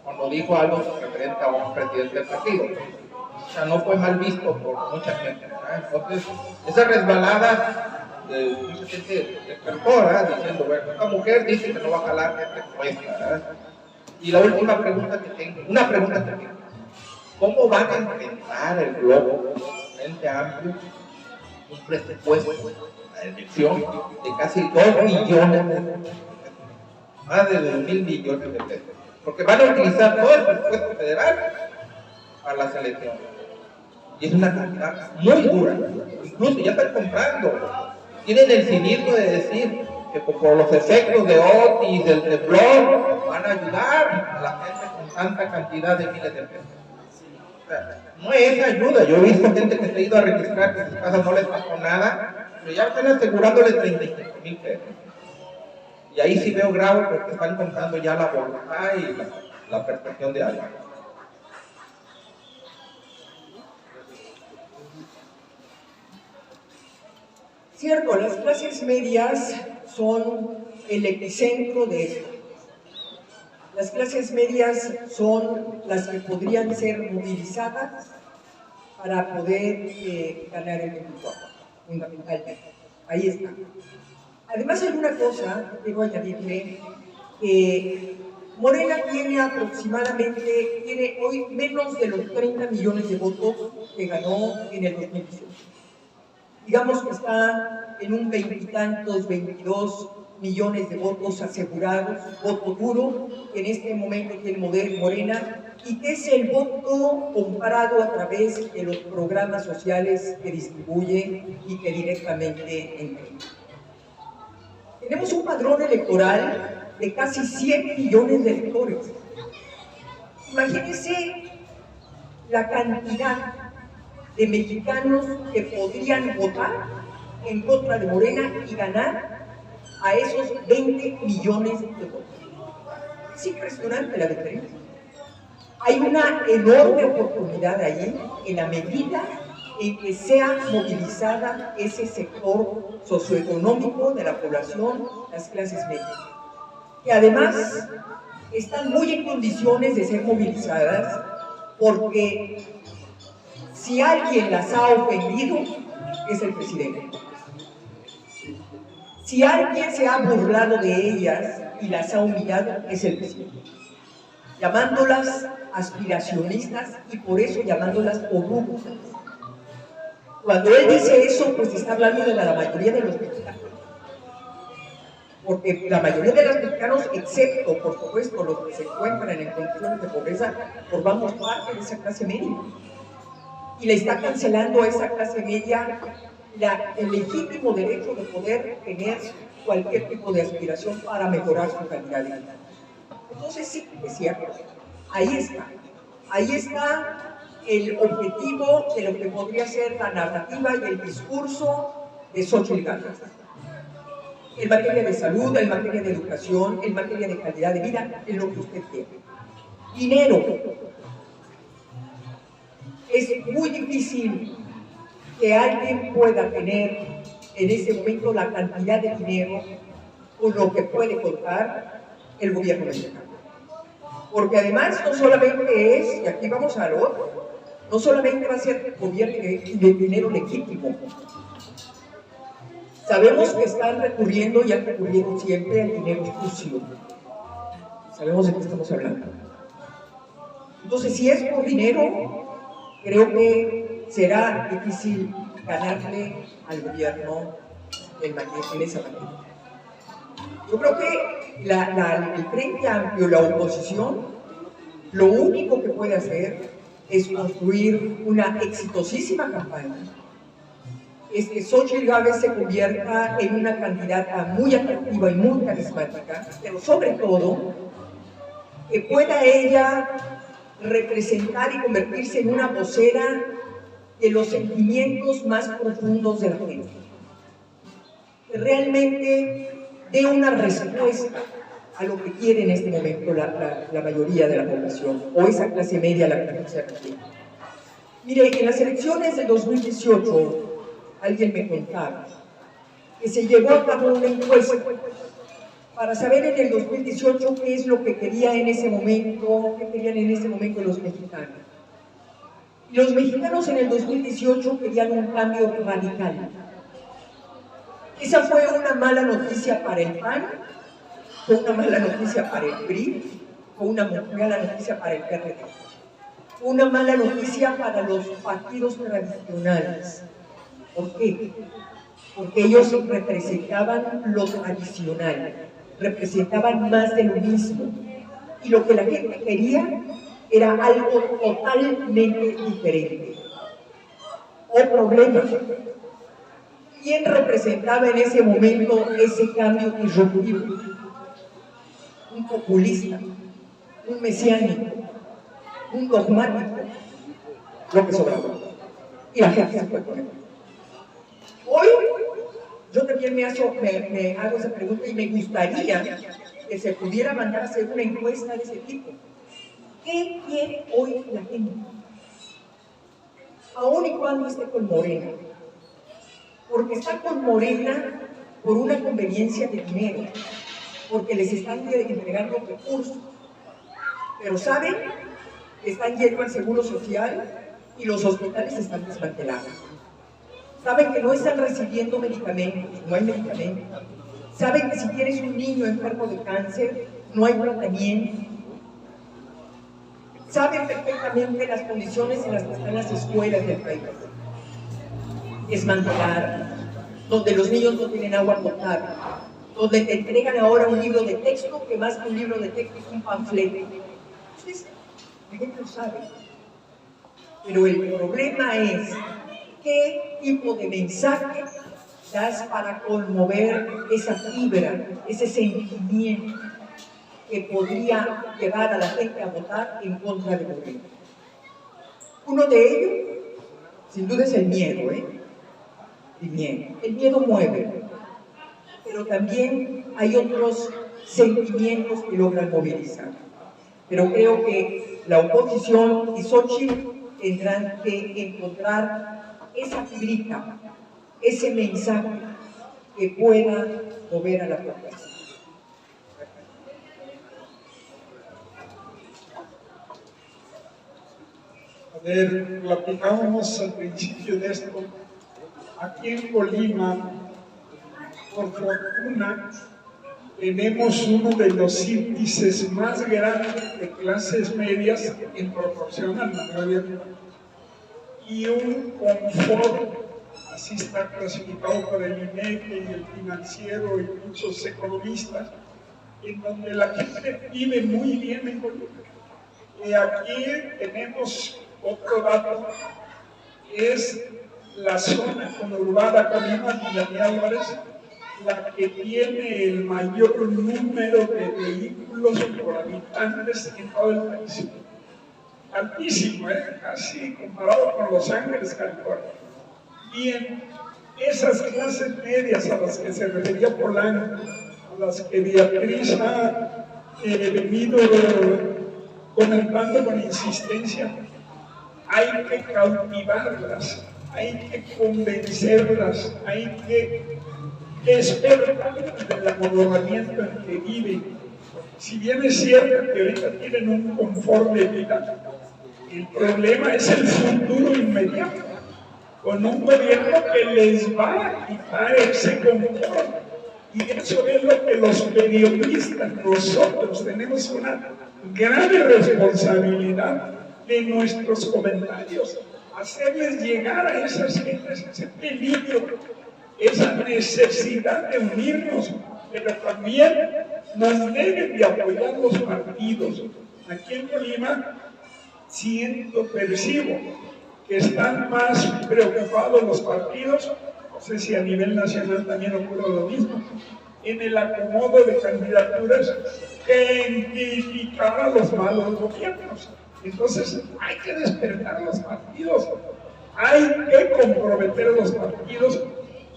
cuando dijo algo referente a un presidente del partido. O sea, no fue mal visto por mucha gente, ¿verdad? Entonces, esa resbalada, mucha gente despertó, ¿verdad? Diciendo, bueno, esta mujer dice que no va a jalar esta encuesta, ¿verdad? Y la última pregunta que tengo, ¿cómo van a enfrentar el bloque Frente Amplio un presupuesto a la elección de casi 2 millones de pesos? Más de 2.000 millones de pesos. Porque van a utilizar todo el presupuesto federal para las elecciones. Y es una cantidad muy dura. Incluso ya están comprando. Tienen el cinismo de decir que por los efectos de Otis, del temblor, van a ayudar a la gente con tanta cantidad de miles de pesos. O sea, no es ayuda. Yo he visto gente que se ha ido a registrar que en sus casas no les pasó nada, pero ya están asegurándole 35,000 pesos. Y ahí sí veo grave porque están contando ya la voluntad y la percepción de algo. Cierto, las clases medias son el epicentro de esto. Las clases medias son las que podrían ser movilizadas para poder ganar el territorio, fundamentalmente. Ahí está. Además hay una cosa, debo añadirle, que Morena tiene hoy menos de los 30 millones de votos que ganó en el 2018. Digamos que está en un 20 y tantos, 22 millones de votos asegurados, voto duro, que en este momento tiene Morena, y que es el voto comprado a través de los programas sociales que distribuye y que directamente entrega. Tenemos un padrón electoral de casi 100 millones de electores. Imagínense la cantidad de mexicanos que podrían votar en contra de Morena y ganar a esos 20 millones de votos. Es impresionante la diferencia. Hay una enorme oportunidad ahí en la medida en que sea movilizada ese sector socioeconómico de la población, las clases medias, que además están muy en condiciones de ser movilizadas porque si alguien las ha ofendido, es el presidente. Si alguien se ha burlado de ellas y las ha humillado, es el presidente. Llamándolas aspiracionistas y por eso llamándolas corruptas. Cuando él dice eso, pues está hablando de la mayoría de los mexicanos. Porque la mayoría de los mexicanos, excepto, por supuesto, los que se encuentran en condiciones de pobreza, formamos parte de esa clase media. Y le está cancelando a esa clase media el legítimo derecho de poder tener cualquier tipo de aspiración para mejorar su calidad de vida. Entonces sí, es cierto, ahí está el objetivo de lo que podría ser la narrativa y el discurso de Xochitl Gálvez. En materia de salud, en materia de educación, en materia de calidad de vida, en lo que usted quiere. Dinero. Es muy difícil que alguien pueda tener en ese momento la cantidad de dinero con lo que puede contar el gobierno mexicano. Porque además no solamente es, y aquí vamos a lo otro, no solamente va a ser gobierno de dinero legítimo, Sabemos que están recurriendo y han recurrido siempre al dinero sucio. Sabemos de qué estamos hablando. Entonces, si es por dinero, creo que será difícil ganarle al gobierno en esa materia. Yo creo que el Frente Amplio, la oposición, lo único que puede hacer es construir una exitosísima campaña. Es que Xóchitl Gálvez se convierta en una candidata muy atractiva y muy carismática, pero sobre todo, que pueda ella representar y convertirse en una vocera de los sentimientos más profundos de la gente. Que realmente dé una respuesta a lo que quiere en este momento la mayoría de la población, o esa clase media a la que se refiere. Mire, en las elecciones de 2018, alguien me contaba que se llevó a cabo una encuesta para saber en el 2018 qué es lo que querían en ese momento los mexicanos. Y los mexicanos en el 2018 querían un cambio radical. Esa fue una mala noticia para el PAN, fue una mala noticia para el PRI, fue una mala noticia para el PRD. Fue una mala noticia para los partidos tradicionales. ¿Por qué? Porque ellos representaban lo tradicional, representaban más de lo mismo. Y lo que la gente quería era algo totalmente diferente. O problema. ¿Quién representaba en ese momento ese cambio disruptivo? Un populista, un mesiánico, un dogmático, López Obrador. Y la gente se fue con él. Hoy, yo también me hago esa pregunta y me gustaría que se pudiera mandar a hacer una encuesta de ese tipo. ¿Qué quiere hoy la gente? Aún y cuando esté con Morena. Porque está con Morena por una conveniencia de dinero, porque les están entregando recursos, pero saben que están yendo al seguro social y los hospitales están desmantelados. Saben que no están recibiendo medicamentos, no hay medicamentos. Saben que si tienes un niño enfermo de cáncer, no hay tratamiento. Saben perfectamente las condiciones en las que están las escuelas del país. Desmantelar, donde los niños no tienen agua potable, donde te entregan ahora un libro de texto que más que un libro de texto es un panfleto. Entonces, la gente lo sabe. Pero el problema es qué tipo de mensaje das para conmover esa fibra, ese sentimiento que podría llevar a la gente a votar en contra del gobierno. Uno de ellos, sin duda, es el miedo, El miedo mueve, pero también hay otros sentimientos que logran movilizar. Pero creo que la oposición y Xóchitl tendrán que encontrar esa fibrita, ese mensaje que pueda mover a la población. A ver, platicábamos al principio de esto. Aquí en Colima, por fortuna, tenemos uno de los índices más grandes de clases medias en proporción al gobierno y un confort, así está clasificado por el INEGI y el Financiero y muchos economistas, en donde la gente vive muy bien en Colima. Y aquí tenemos otro dato, es la zona conurbada Colima y Dani Álvarez, la que tiene el mayor número de vehículos por habitantes en todo el país. Altísimo, casi comparado con Los Ángeles, California. Bien, esas clases medias a las que se refería Polanco, a las que Beatriz ha venido comentando con insistencia, hay que cautivarlas, hay que convencerlas, hay que despertar del amodorramiento en que viven. Si bien es cierto que ahorita tienen un confort de vida, el problema es el futuro inmediato. con un gobierno que les va a quitar ese confort. Y eso es lo que los periodistas, nosotros, tenemos una grave responsabilidad de nuestros comentarios, hacerles llegar a esas gentes ese peligro, esa necesidad de unirnos, pero también nos deben de apoyar los partidos. Aquí en Colima percibo que están más preocupados los partidos, no sé si a nivel nacional también ocurre lo mismo, en el acomodo de candidaturas que identificar a los malos gobiernos. Entonces hay que despertar los partidos, hay que comprometer a los partidos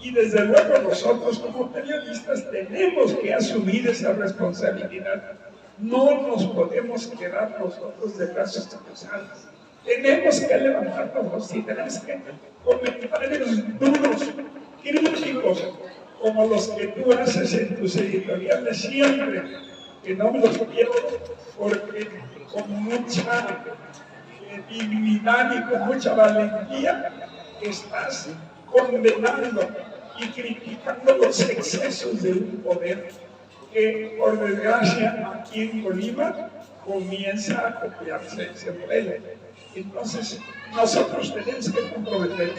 y desde luego nosotros como periodistas tenemos que asumir esa responsabilidad. No nos podemos quedar nosotros de brazos cruzados. Tenemos que levantarnos y tenemos que comentarios duros, críticos, como los que tú haces en tus editoriales siempre, que no me los pierdo, porque con mucha dignidad y con mucha valentía estás condenando y criticando los excesos de un poder que, por desgracia, aquí en Colima comienza a copiarse ese modelo. Entonces, nosotros tenemos que comprometer,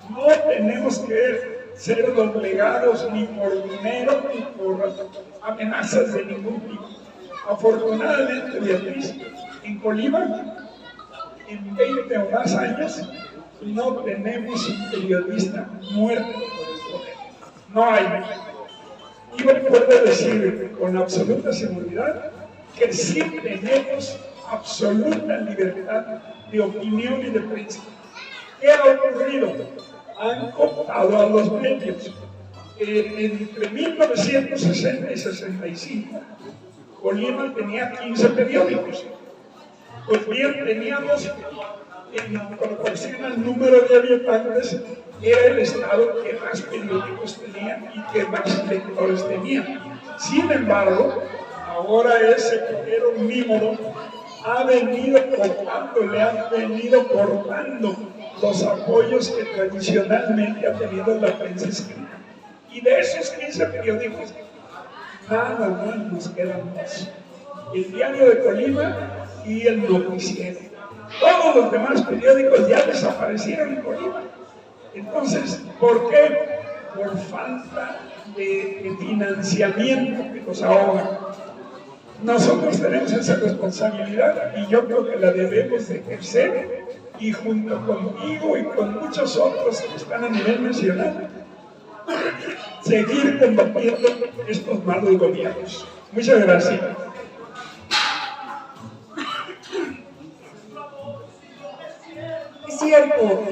no tenemos que ser doblegados ni por dinero ni por amenazas de ningún tipo. Afortunadamente, Beatriz, en Colima, en 20 o más años, no tenemos un periodista muerto por el poder. No hay. Yo puedo decir con absoluta seguridad que sí tenemos absoluta libertad de opinión y de prensa. ¿Qué ha ocurrido? Han cooptado a los medios. Entre 1960 y 65, Colima tenía 15 periódicos. Pues bien, teníamos, en proporción al número de habitantes, era el estado que más periódicos tenía y que más lectores tenía. Sin embargo, ahora ese poder omnímodo ha venido cortando, le han venido cortando los apoyos que tradicionalmente ha tenido la prensa escrita. Y de esos 15 periódicos, nada más nos quedan dos: el Diario de Colima y el Noticiero. Todos los demás periódicos ya desaparecieron en Colima. Entonces, ¿por qué? Por falta de financiamiento que nos ahoga. Nosotros tenemos esa responsabilidad y yo creo que la debemos de ejercer, y junto contigo y con muchos otros que están a nivel nacional, seguir combatiendo estos malos gobiernos. Muchas gracias. Es cierto,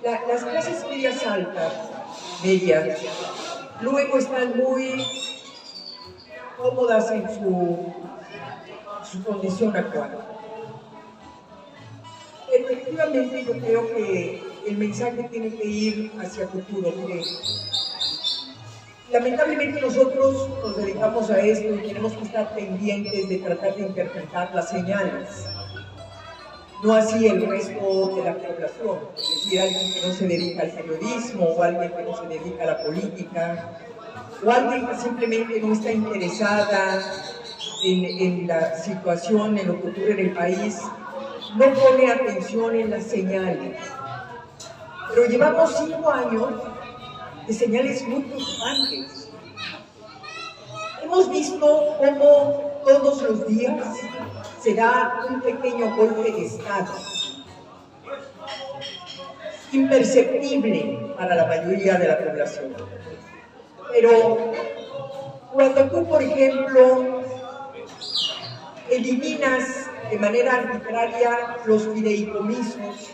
las clases medias altas, luego están muy cómodas en su condición actual. Efectivamente, yo creo que el mensaje tiene que ir hacia el futuro. Mire, lamentablemente nosotros nos dedicamos a esto y tenemos que estar pendientes de tratar de interpretar las señales. No así el resto de la población, es decir, alguien que no se dedica al periodismo, o alguien que no se dedica a la política, o alguien que simplemente no está interesada en la situación, en lo que ocurre en el país, no pone atención en las señales. Pero llevamos 5 años de señales muy preocupantes. Hemos visto cómo todos los días se da un pequeño golpe de Estado, imperceptible para la mayoría de la población. Pero cuando tú, por ejemplo, eliminas de manera arbitraria los fideicomisos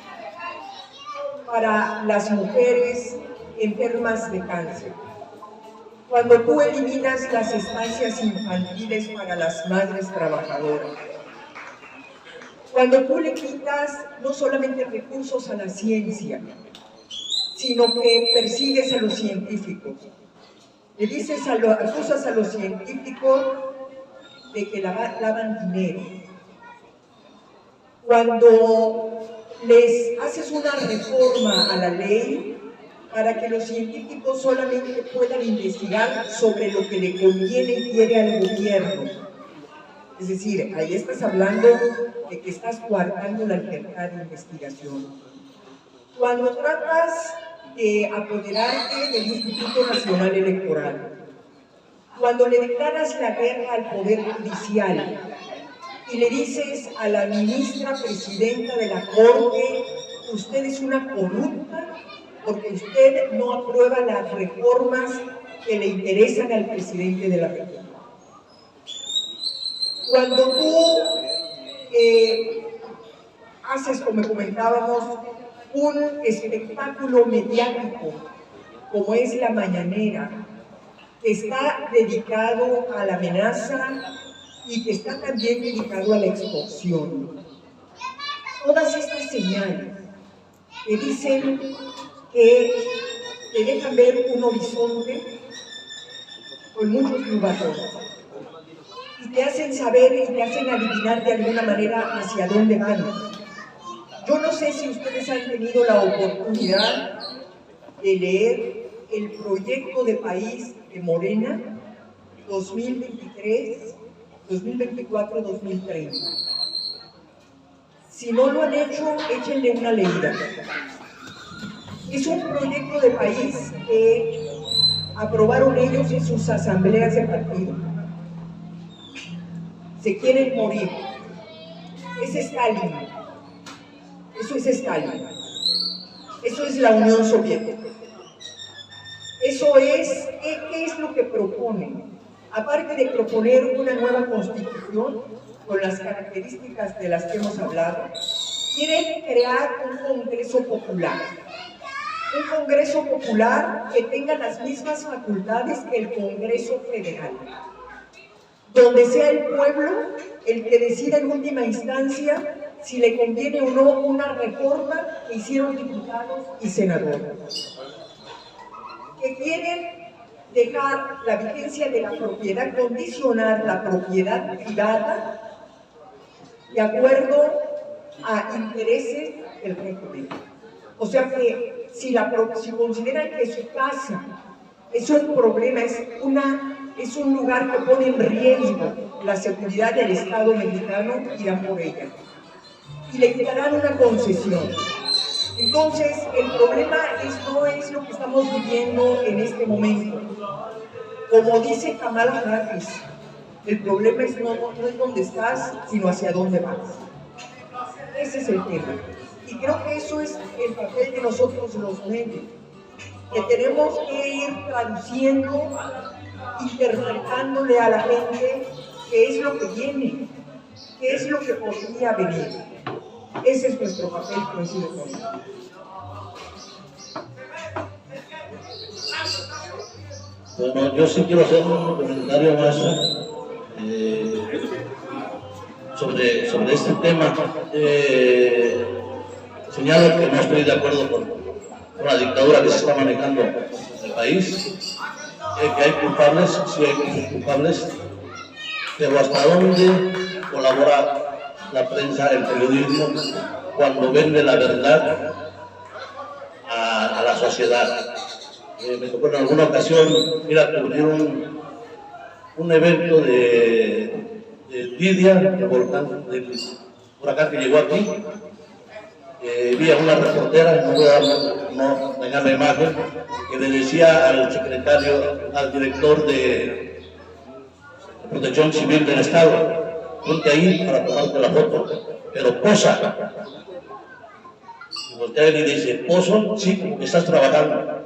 para las mujeres enfermas de cáncer, cuando tú eliminas las estancias infantiles para las madres trabajadoras, cuando tú le quitas no solamente recursos a la ciencia, sino que persigues a los científicos, le dices acusas a los científicos de que lavan dinero, cuando les haces una reforma a la ley para que los científicos solamente puedan investigar sobre lo que le conviene y quiere al gobierno. Es decir, ahí estás hablando de que estás coartando la libertad de investigación. Cuando tratas de apoderarte del Instituto Nacional Electoral, cuando le declaras la guerra al Poder Judicial y le dices a la ministra presidenta de la Corte, usted es una corrupta porque usted no aprueba las reformas que le interesan al presidente de la República. Cuando tú haces, como comentábamos, un espectáculo mediático como es la mañanera, que está dedicado a la amenaza y que está también dedicado a la extorsión. Todas estas señales que dicen que te dejan ver un horizonte con muchos nubarrones y te hacen saber y te hacen adivinar de alguna manera hacia dónde van. Yo no sé si ustedes han tenido la oportunidad de leer el proyecto de país de Morena 2023, 2024, 2030. Si no lo han hecho, échenle una leída. Es un proyecto de país que aprobaron ellos en sus asambleas de partido. Se quieren morir. Es Stalin. Eso es Stalin. Eso es la Unión Soviética. Eso es, ¿qué es lo que proponen? Aparte de proponer una nueva constitución con las características de las que hemos hablado, quieren crear un Congreso Popular. Un Congreso Popular que tenga las mismas facultades que el Congreso Federal, donde sea el pueblo el que decida en última instancia si le conviene o no una reforma que hicieron diputados y senadores. Que quieren dejar la vigencia de la propiedad, condicionar la propiedad privada de acuerdo a intereses del régimen. O sea que si consideran que su casa es un problema, es un lugar que pone en riesgo la seguridad del Estado mexicano, irán por ella y le quitarán una concesión. Entonces, el problema no es lo que estamos viviendo en este momento. Como dice Kamala Harris, el problema no es dónde estás, sino hacia dónde vas. Ese es el tema. Y creo que eso es el papel de nosotros los medios, que tenemos que ir traduciendo, interpretándole a la gente qué es lo que viene, qué es lo que podría venir. Ese es nuestro papel, coincide con él. Bueno, yo sí quiero hacer un comentario más sobre este tema. Señalo que no estoy de acuerdo con la dictadura que se está manejando en el país, que hay culpables, sí hay muchos culpables, pero ¿hasta dónde colabora la prensa, el periodismo, cuando vende la verdad a la sociedad? Me tocó en alguna ocasión ir a cubrir un evento de Lidia, del huracán que llegó aquí. Vi a una reportera, no voy a dejar la imagen, que le decía al director de Protección Civil del Estado: ponte ahí para tomarte la foto, pero posa. Y voltea él y dice: poso, sí, porque estás trabajando.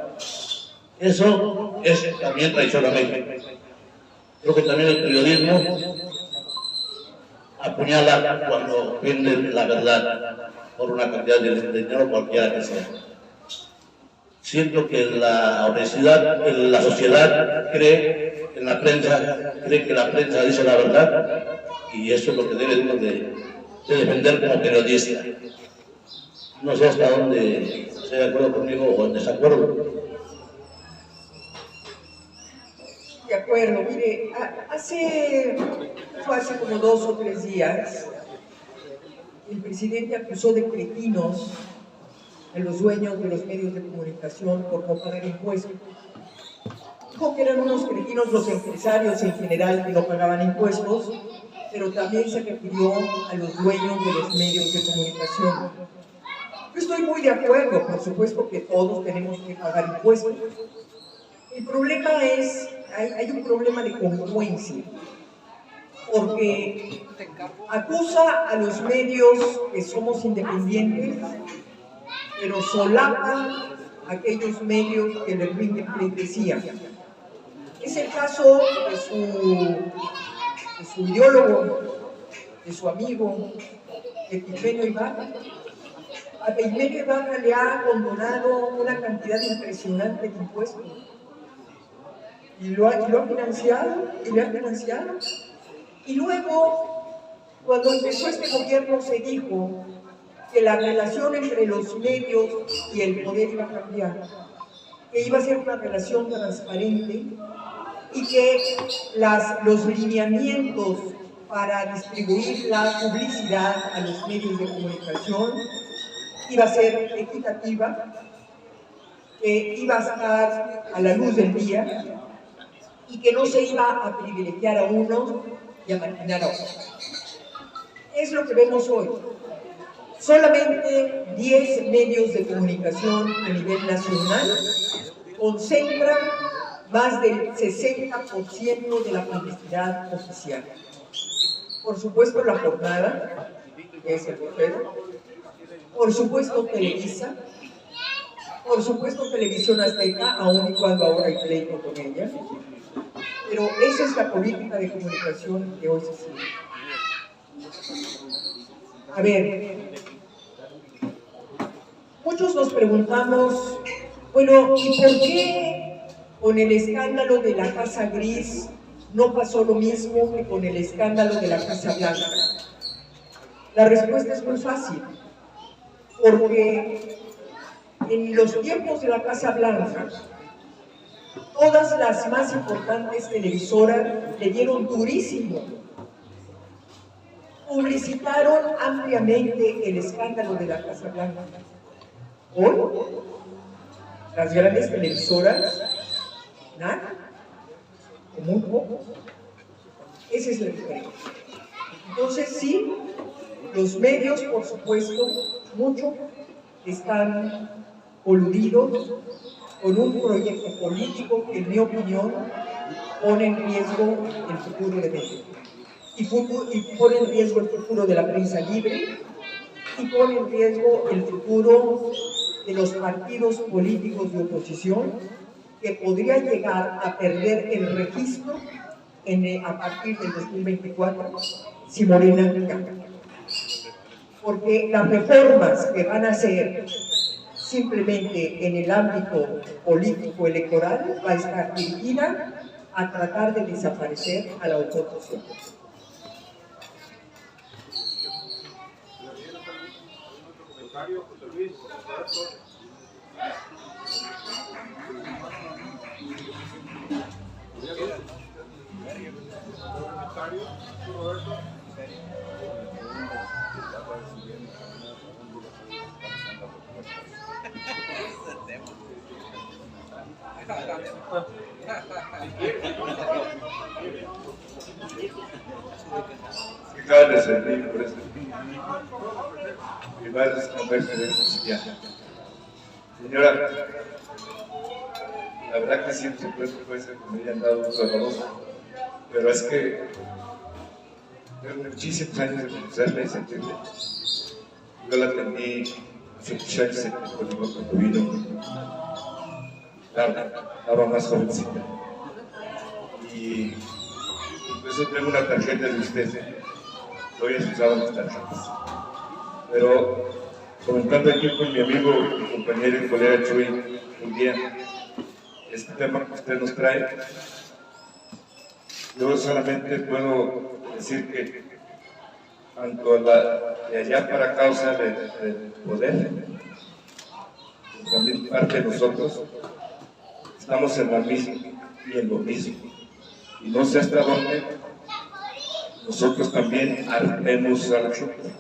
Eso es también traición a México. Creo que también el periodismo apuñala cuando vende la verdad por una cantidad de dinero cualquiera que sea. Siento que la sociedad cree en la prensa, cree que la prensa dice la verdad, y eso es lo que debemos de defender como periodista. No sé hasta dónde esté de acuerdo conmigo o en desacuerdo. De acuerdo, mire, fue hace como 2 o 3 días, el presidente acusó de cretinos a los dueños de los medios de comunicación por no pagar impuestos. Dijo que eran unos cretinos los empresarios en general que no pagaban impuestos, pero también se refirió a los dueños de los medios de comunicación. Yo estoy muy de acuerdo, por supuesto que todos tenemos que pagar impuestos. El problema es, hay un problema de congruencia, porque acusa a los medios que somos independientes, pero solapa a aquellos medios que le rinden pleitesía. Es el caso de su ideólogo, de su amigo, de Epigmenio Ibarra. A Epigmenio Ibarra le ha condonado una cantidad impresionante de impuestos. Y lo ha financiado, y le ha financiado. Y luego, cuando empezó este gobierno, se dijo que la relación entre los medios y el poder iba a cambiar, que iba a ser una relación transparente y que los lineamientos para distribuir la publicidad a los medios de comunicación iba a ser equitativa, que iba a estar a la luz del día y que no se iba a privilegiar a unos y a marginar a otros. Es lo que vemos hoy. Solamente 10 medios de comunicación a nivel nacional concentran más del 60% de la publicidad oficial. Por supuesto, La Jornada, que es el vocero, por supuesto Televisa, por supuesto Televisión Azteca, aun y cuando ahora hay pleito con ella, pero esa es la política de comunicación que hoy se sigue. A ver, muchos nos preguntamos, bueno, ¿y por qué con el escándalo de la Casa Gris no pasó lo mismo que con el escándalo de la Casa Blanca? La respuesta es muy fácil, porque en los tiempos de la Casa Blanca, todas las más importantes televisoras le dieron durísimo. Publicitaron ampliamente el escándalo de la Casa Blanca. Hoy, las grandes televisoras, nada, o muy poco. Esa es la diferencia. Entonces, sí, los medios, por supuesto, mucho están coludidos con un proyecto político que, en mi opinión, pone en riesgo el futuro de México. Y pone en riesgo el futuro de la prensa libre, y pone en riesgo el futuro de los partidos políticos de oposición, que podría llegar a perder el registro a partir del 2024 si Morena gana. Porque las reformas que van a hacer simplemente en el ámbito político electoral va a estar dirigida a tratar de desaparecer a la oposición. Acaba de servir por este y varias conversaciones ya. Señora, la verdad que siempre puede ser que me hayan dado un doloroso, pero es que tengo muchísimos años de conocerla y sentirla. Yo la atendí hace muchos años en el polígono cuando vino. Estaba más jovencita. Y incluso tengo una tarjeta de usted. Todavía se usaban las tarjetas. Pero comentando aquí con mi amigo, mi compañero y colega Chuy, un día, este tema que usted nos trae, yo solamente puedo decir que tanto de allá para causa del poder, también parte de nosotros, estamos en la misma y en lo mismo. Y no sé hasta dónde nosotros también hartemos a la gente.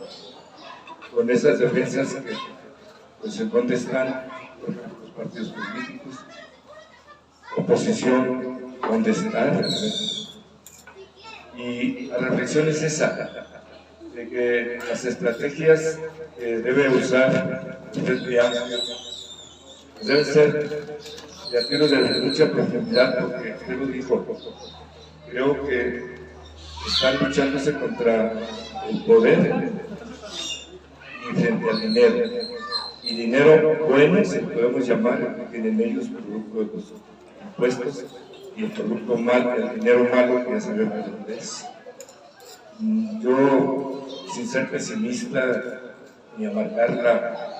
con esas defensas que, pues, en dónde están los partidos políticos, oposición, dónde está. Y la reflexión es esa, de que las estrategias que debe usar el Frente Amplio deben ser de a tiro de mucha profundidad, porque usted lo dijo, creo que están luchándose contra el poder y frente al dinero. Y dinero bueno, si podemos llamar, que tienen ellos producto de los impuestos, y el producto malo, el dinero malo, que ya sabemos de dónde es. Yo, sin ser pesimista, ni amargar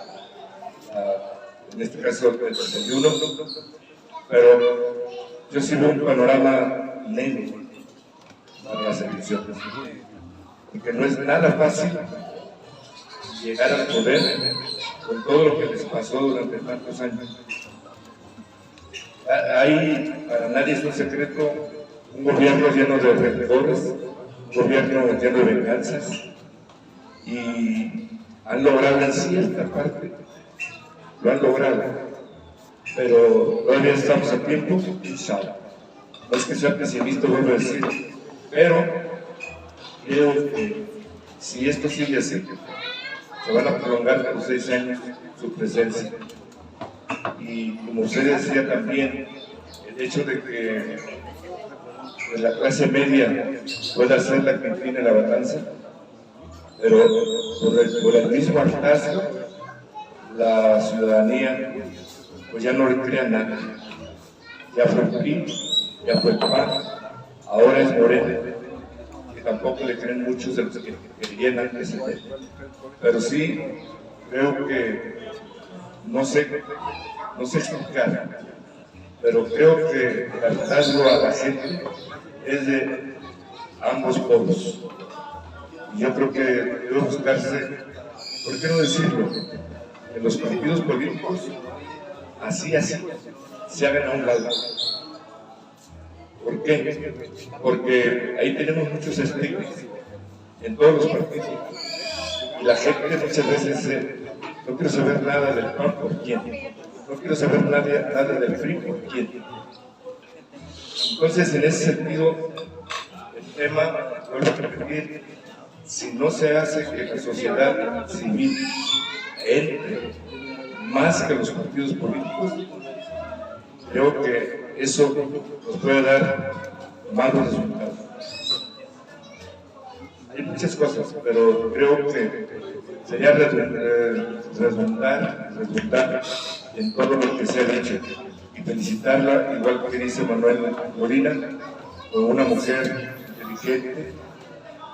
en este caso el desayuno, pero yo sí veo un panorama negro para las elecciones, porque no es nada fácil llegar al poder con todo lo que les pasó durante tantos años. Hay, para nadie es un secreto, un gobierno lleno de rencores, un gobierno lleno de venganzas, y han logrado en cierta parte, lo han logrado, pero todavía estamos a tiempo, inshallah. No es que sea pesimista, vuelvo a decir, pero creo que si esto sigue así, se van a prolongar por 6 años su presencia. Y como usted decía también, el hecho de que la clase media pueda ser la que incline la balanza, pero por el mismo hartazgo, la ciudadanía pues ya no le crea nada. Ya fue el PRI, ya fue el PAN, ahora es Morena, que tampoco le creen muchos de los que llenan ese tema. Pero sí, creo que, no sé explicar, pero creo que el hartazgo a la gente es de ambos polos. Y yo creo que debe buscarse, ¿por qué no decirlo?, en los partidos políticos, así, se hagan a un lado. ¿Por qué? Porque ahí tenemos muchos estigmas en todos los partidos. Y la gente muchas veces dice, no quiero saber nada del PAN, ¿por quién? No quiero saber nada del PRI, ¿por quién? Entonces, en ese sentido, el tema, vuelvo a repetir, si no se hace que la sociedad civil entre más que los partidos políticos, creo que eso nos puede dar malos resultados. Hay muchas cosas, pero creo que sería redundar en todo lo que se ha dicho y felicitarla, igual que dice Manuel Molina, como una mujer inteligente,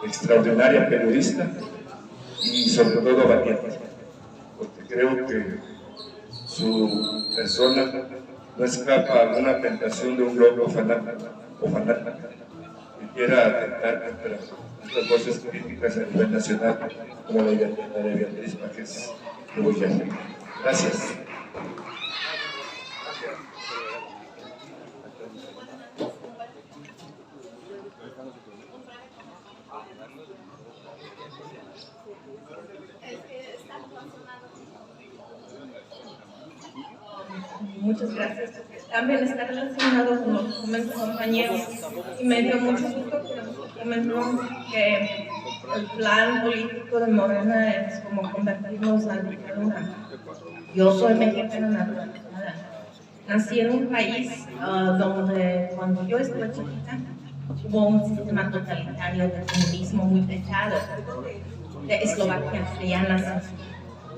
extraordinaria periodista y sobre todo valiente, porque creo que su persona no escapa a alguna tentación de un loco fanático que quiera atentar contra estas voces críticas a nivel nacional, como la de Beatriz Páez de Boyano. Gracias. Muchas gracias. También está relacionado con lo que comentó el compañero y me dio mucho gusto que comentó que el plan político de Morena es como convertirnos en la dictadura. Yo soy mexicana naturalizada. Nací en un país donde cuando yo estaba chiquita hubo un sistema totalitario de comunismo muy pesado, de Eslovaquia, de ya nací.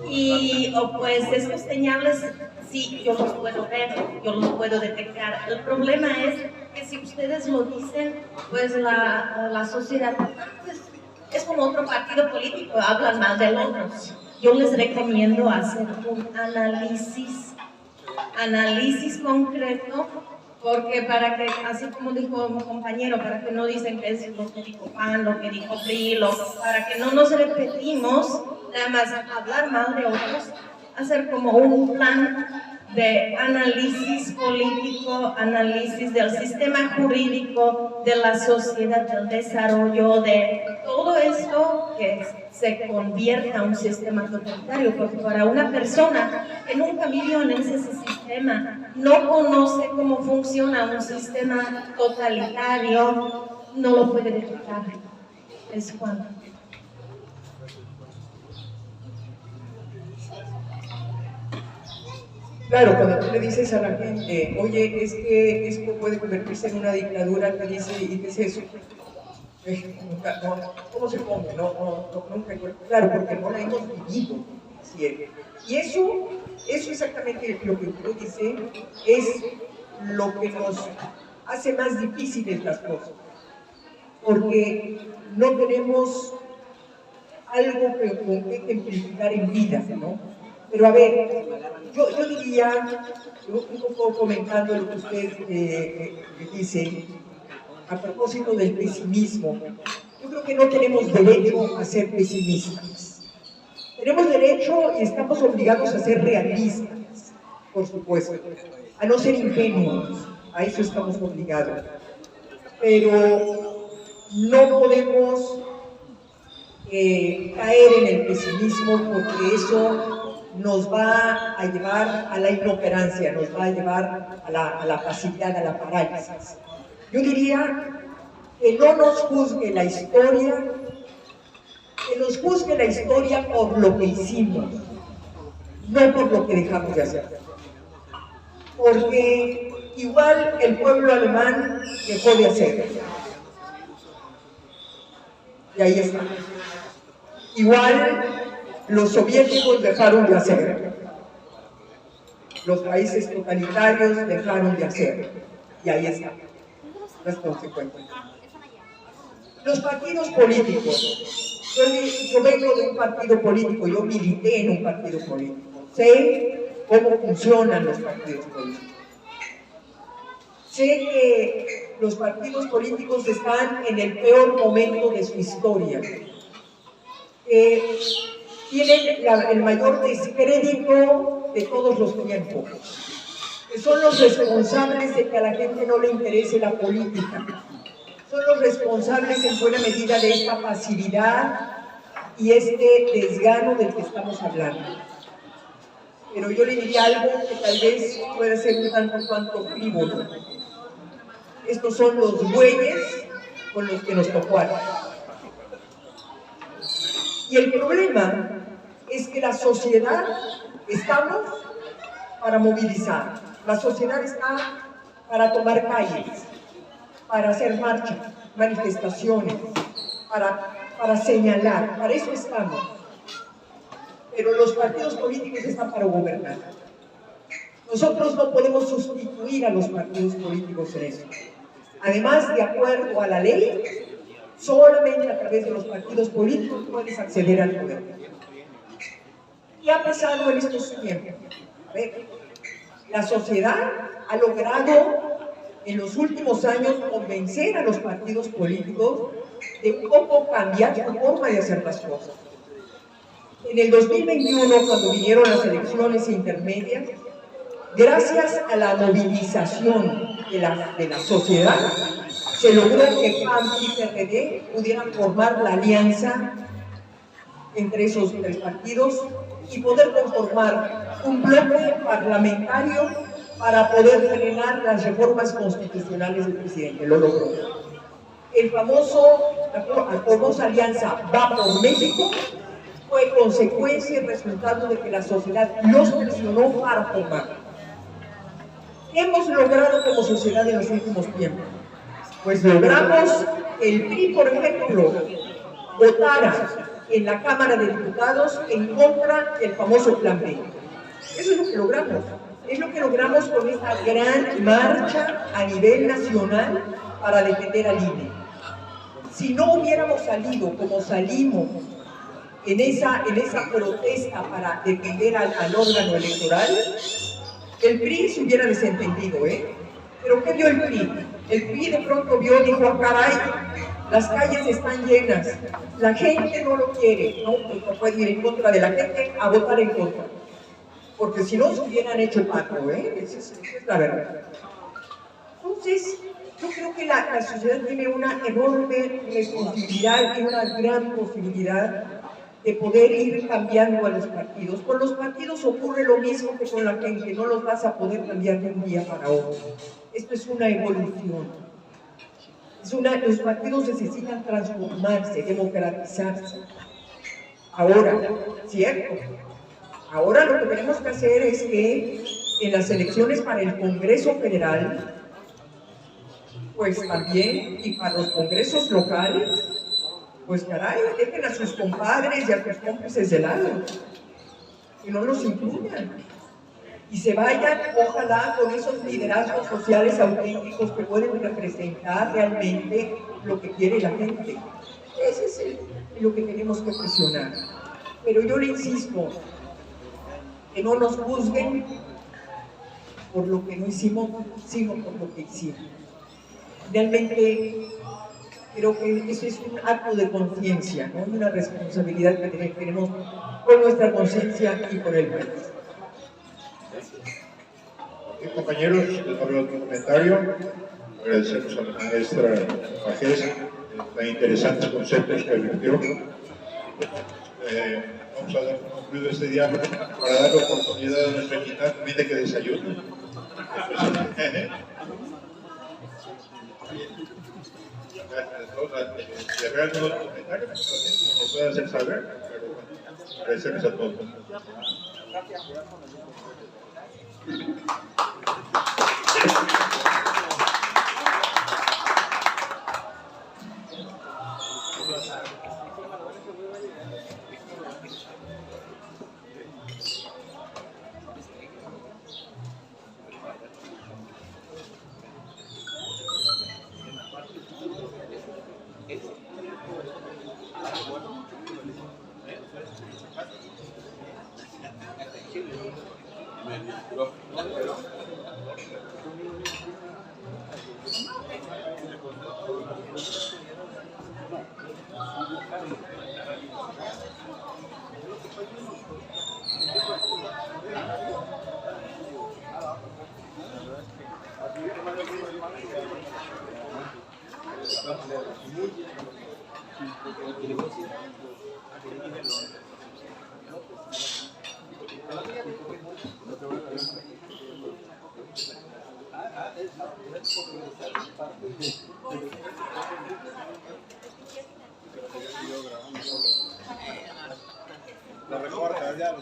Y pues estos señales sí, yo los puedo ver, yo los puedo detectar. El problema es que si ustedes lo dicen, pues la sociedad pues, es como otro partido político, hablan mal de otros. Yo les recomiendo hacer un análisis concreto, porque para que, así como dijo mi compañero, para que no dicen que es lo que dijo PAN, lo que dijo PRI, para que no nos repetimos, nada más hablar mal de otros, hacer como un plan de análisis político, análisis del sistema jurídico, de la sociedad, del desarrollo, de todo esto que se convierta en un sistema totalitario, porque para una persona que nunca vivió en ese sistema, no conoce cómo funciona un sistema totalitario, no lo puede detectar. Es cuando. Claro, cuando tú le dices a la gente, oye, es que esto puede convertirse en una dictadura, te dice, ¿y qué es eso? ¿Cómo se come? Nunca. Claro, porque no la hemos vivido siempre. Y eso exactamente lo que tú dices, es lo que nos hace más difíciles las cosas. Porque no tenemos algo con que ejemplificar en vida, ¿no? Pero a ver, yo diría, un poco comentando lo que usted dice, a propósito del pesimismo, yo creo que no tenemos derecho a ser pesimistas. Tenemos derecho y estamos obligados a ser realistas, por supuesto, a no ser ingenuos, a eso estamos obligados. Pero no podemos caer en el pesimismo, porque eso nos va a llevar a la inoperancia, nos va a llevar a la pasividad, a la parálisis. Yo diría que no nos juzgue la historia, que nos juzgue la historia por lo que hicimos, no por lo que dejamos de hacer. Porque igual el pueblo alemán dejó de hacer. Y ahí está. Igual los soviéticos dejaron de hacer. Los países totalitarios dejaron de hacer. Y ahí está. Las consecuencias. Los partidos políticos. Yo vengo de un partido político, yo milité en un partido político. Sé cómo funcionan los partidos políticos. Sé que los partidos políticos están en el peor momento de su historia. Tienen el mayor descrédito de todos los tiempos. Que son los responsables de que a la gente no le interese la política. Son los responsables en buena medida de esta pasividad y este desgano del que estamos hablando. Pero yo le diría algo que tal vez pueda ser un tanto cuanto frívolo. Estos son los bueyes con los que nos tocó. Y el problema es que la sociedad estamos para movilizar. La sociedad está para tomar calles, para hacer marchas, manifestaciones, para señalar, para eso estamos. Pero los partidos políticos están para gobernar. Nosotros no podemos sustituir a los partidos políticos en eso. Además, de acuerdo a la ley, solamente a través de los partidos políticos puedes acceder al poder. ¿Qué ha pasado en estos tiempos? A ver, la sociedad ha logrado en los últimos años convencer a los partidos políticos de un poco cambiar su forma de hacer las cosas. En el 2021, cuando vinieron las elecciones intermedias, gracias a la movilización de la sociedad, se logró que PAN y PRD pudieran formar la alianza entre esos tres partidos y poder conformar un bloque parlamentario para poder frenar las reformas constitucionales del presidente. Lo logró. La famosa alianza Va por México fue consecuencia y resultado de que la sociedad los presionó para formar. ¿Qué hemos logrado como sociedad en los últimos tiempos? Pues logramos que el PRI, por ejemplo, votara en la Cámara de Diputados en contra del famoso Plan B. Eso es lo que logramos. Es lo que logramos con esta gran marcha a nivel nacional para defender al INE. Si no hubiéramos salido como salimos en esa protesta para defender al órgano electoral, el PRI se hubiera desentendido, ¿Pero qué vio el PRI? El PRI de pronto vio y dijo, caray, las calles están llenas, la gente no lo quiere, ¿no? Pues puede ir en contra de la gente a votar en contra. porque si no se hubieran hecho pacto, esa es la verdad. Entonces, yo creo que la sociedad tiene una enorme responsabilidad y una gran posibilidad de poder ir cambiando a los partidos. Con los partidos ocurre lo mismo que con la gente, no los vas a poder cambiar de un día para otro. Esto es una evolución. Los partidos necesitan transformarse, democratizarse. Ahora, ¿cierto? Ahora lo que tenemos que hacer es que en las elecciones para el Congreso Federal, pues también, y para los congresos locales, pues caray, dejen a sus compadres y a sus cómplices de lado, que no los incluyan. Y se vayan, ojalá, con esos liderazgos sociales auténticos que pueden representar realmente lo que quiere la gente. Ese es lo que tenemos que presionar. Pero yo le insisto, que no nos juzguen por lo que no hicimos, sino por lo que hicimos. Realmente creo que eso es un acto de conciencia, ¿no? Una responsabilidad que tenemos con nuestra conciencia y con el país. Compañeros, les doy otro comentario. Agradecemos a la maestra Pajés los interesantes conceptos que advirtió. Vamos a dar concluido este diálogo para dar la oportunidad a nuestra invitada también de que desayune. Si habrá algún otro comentario, nos lo puede hacer saber, pero bueno, agradecemos a todos. La recorta, ya lo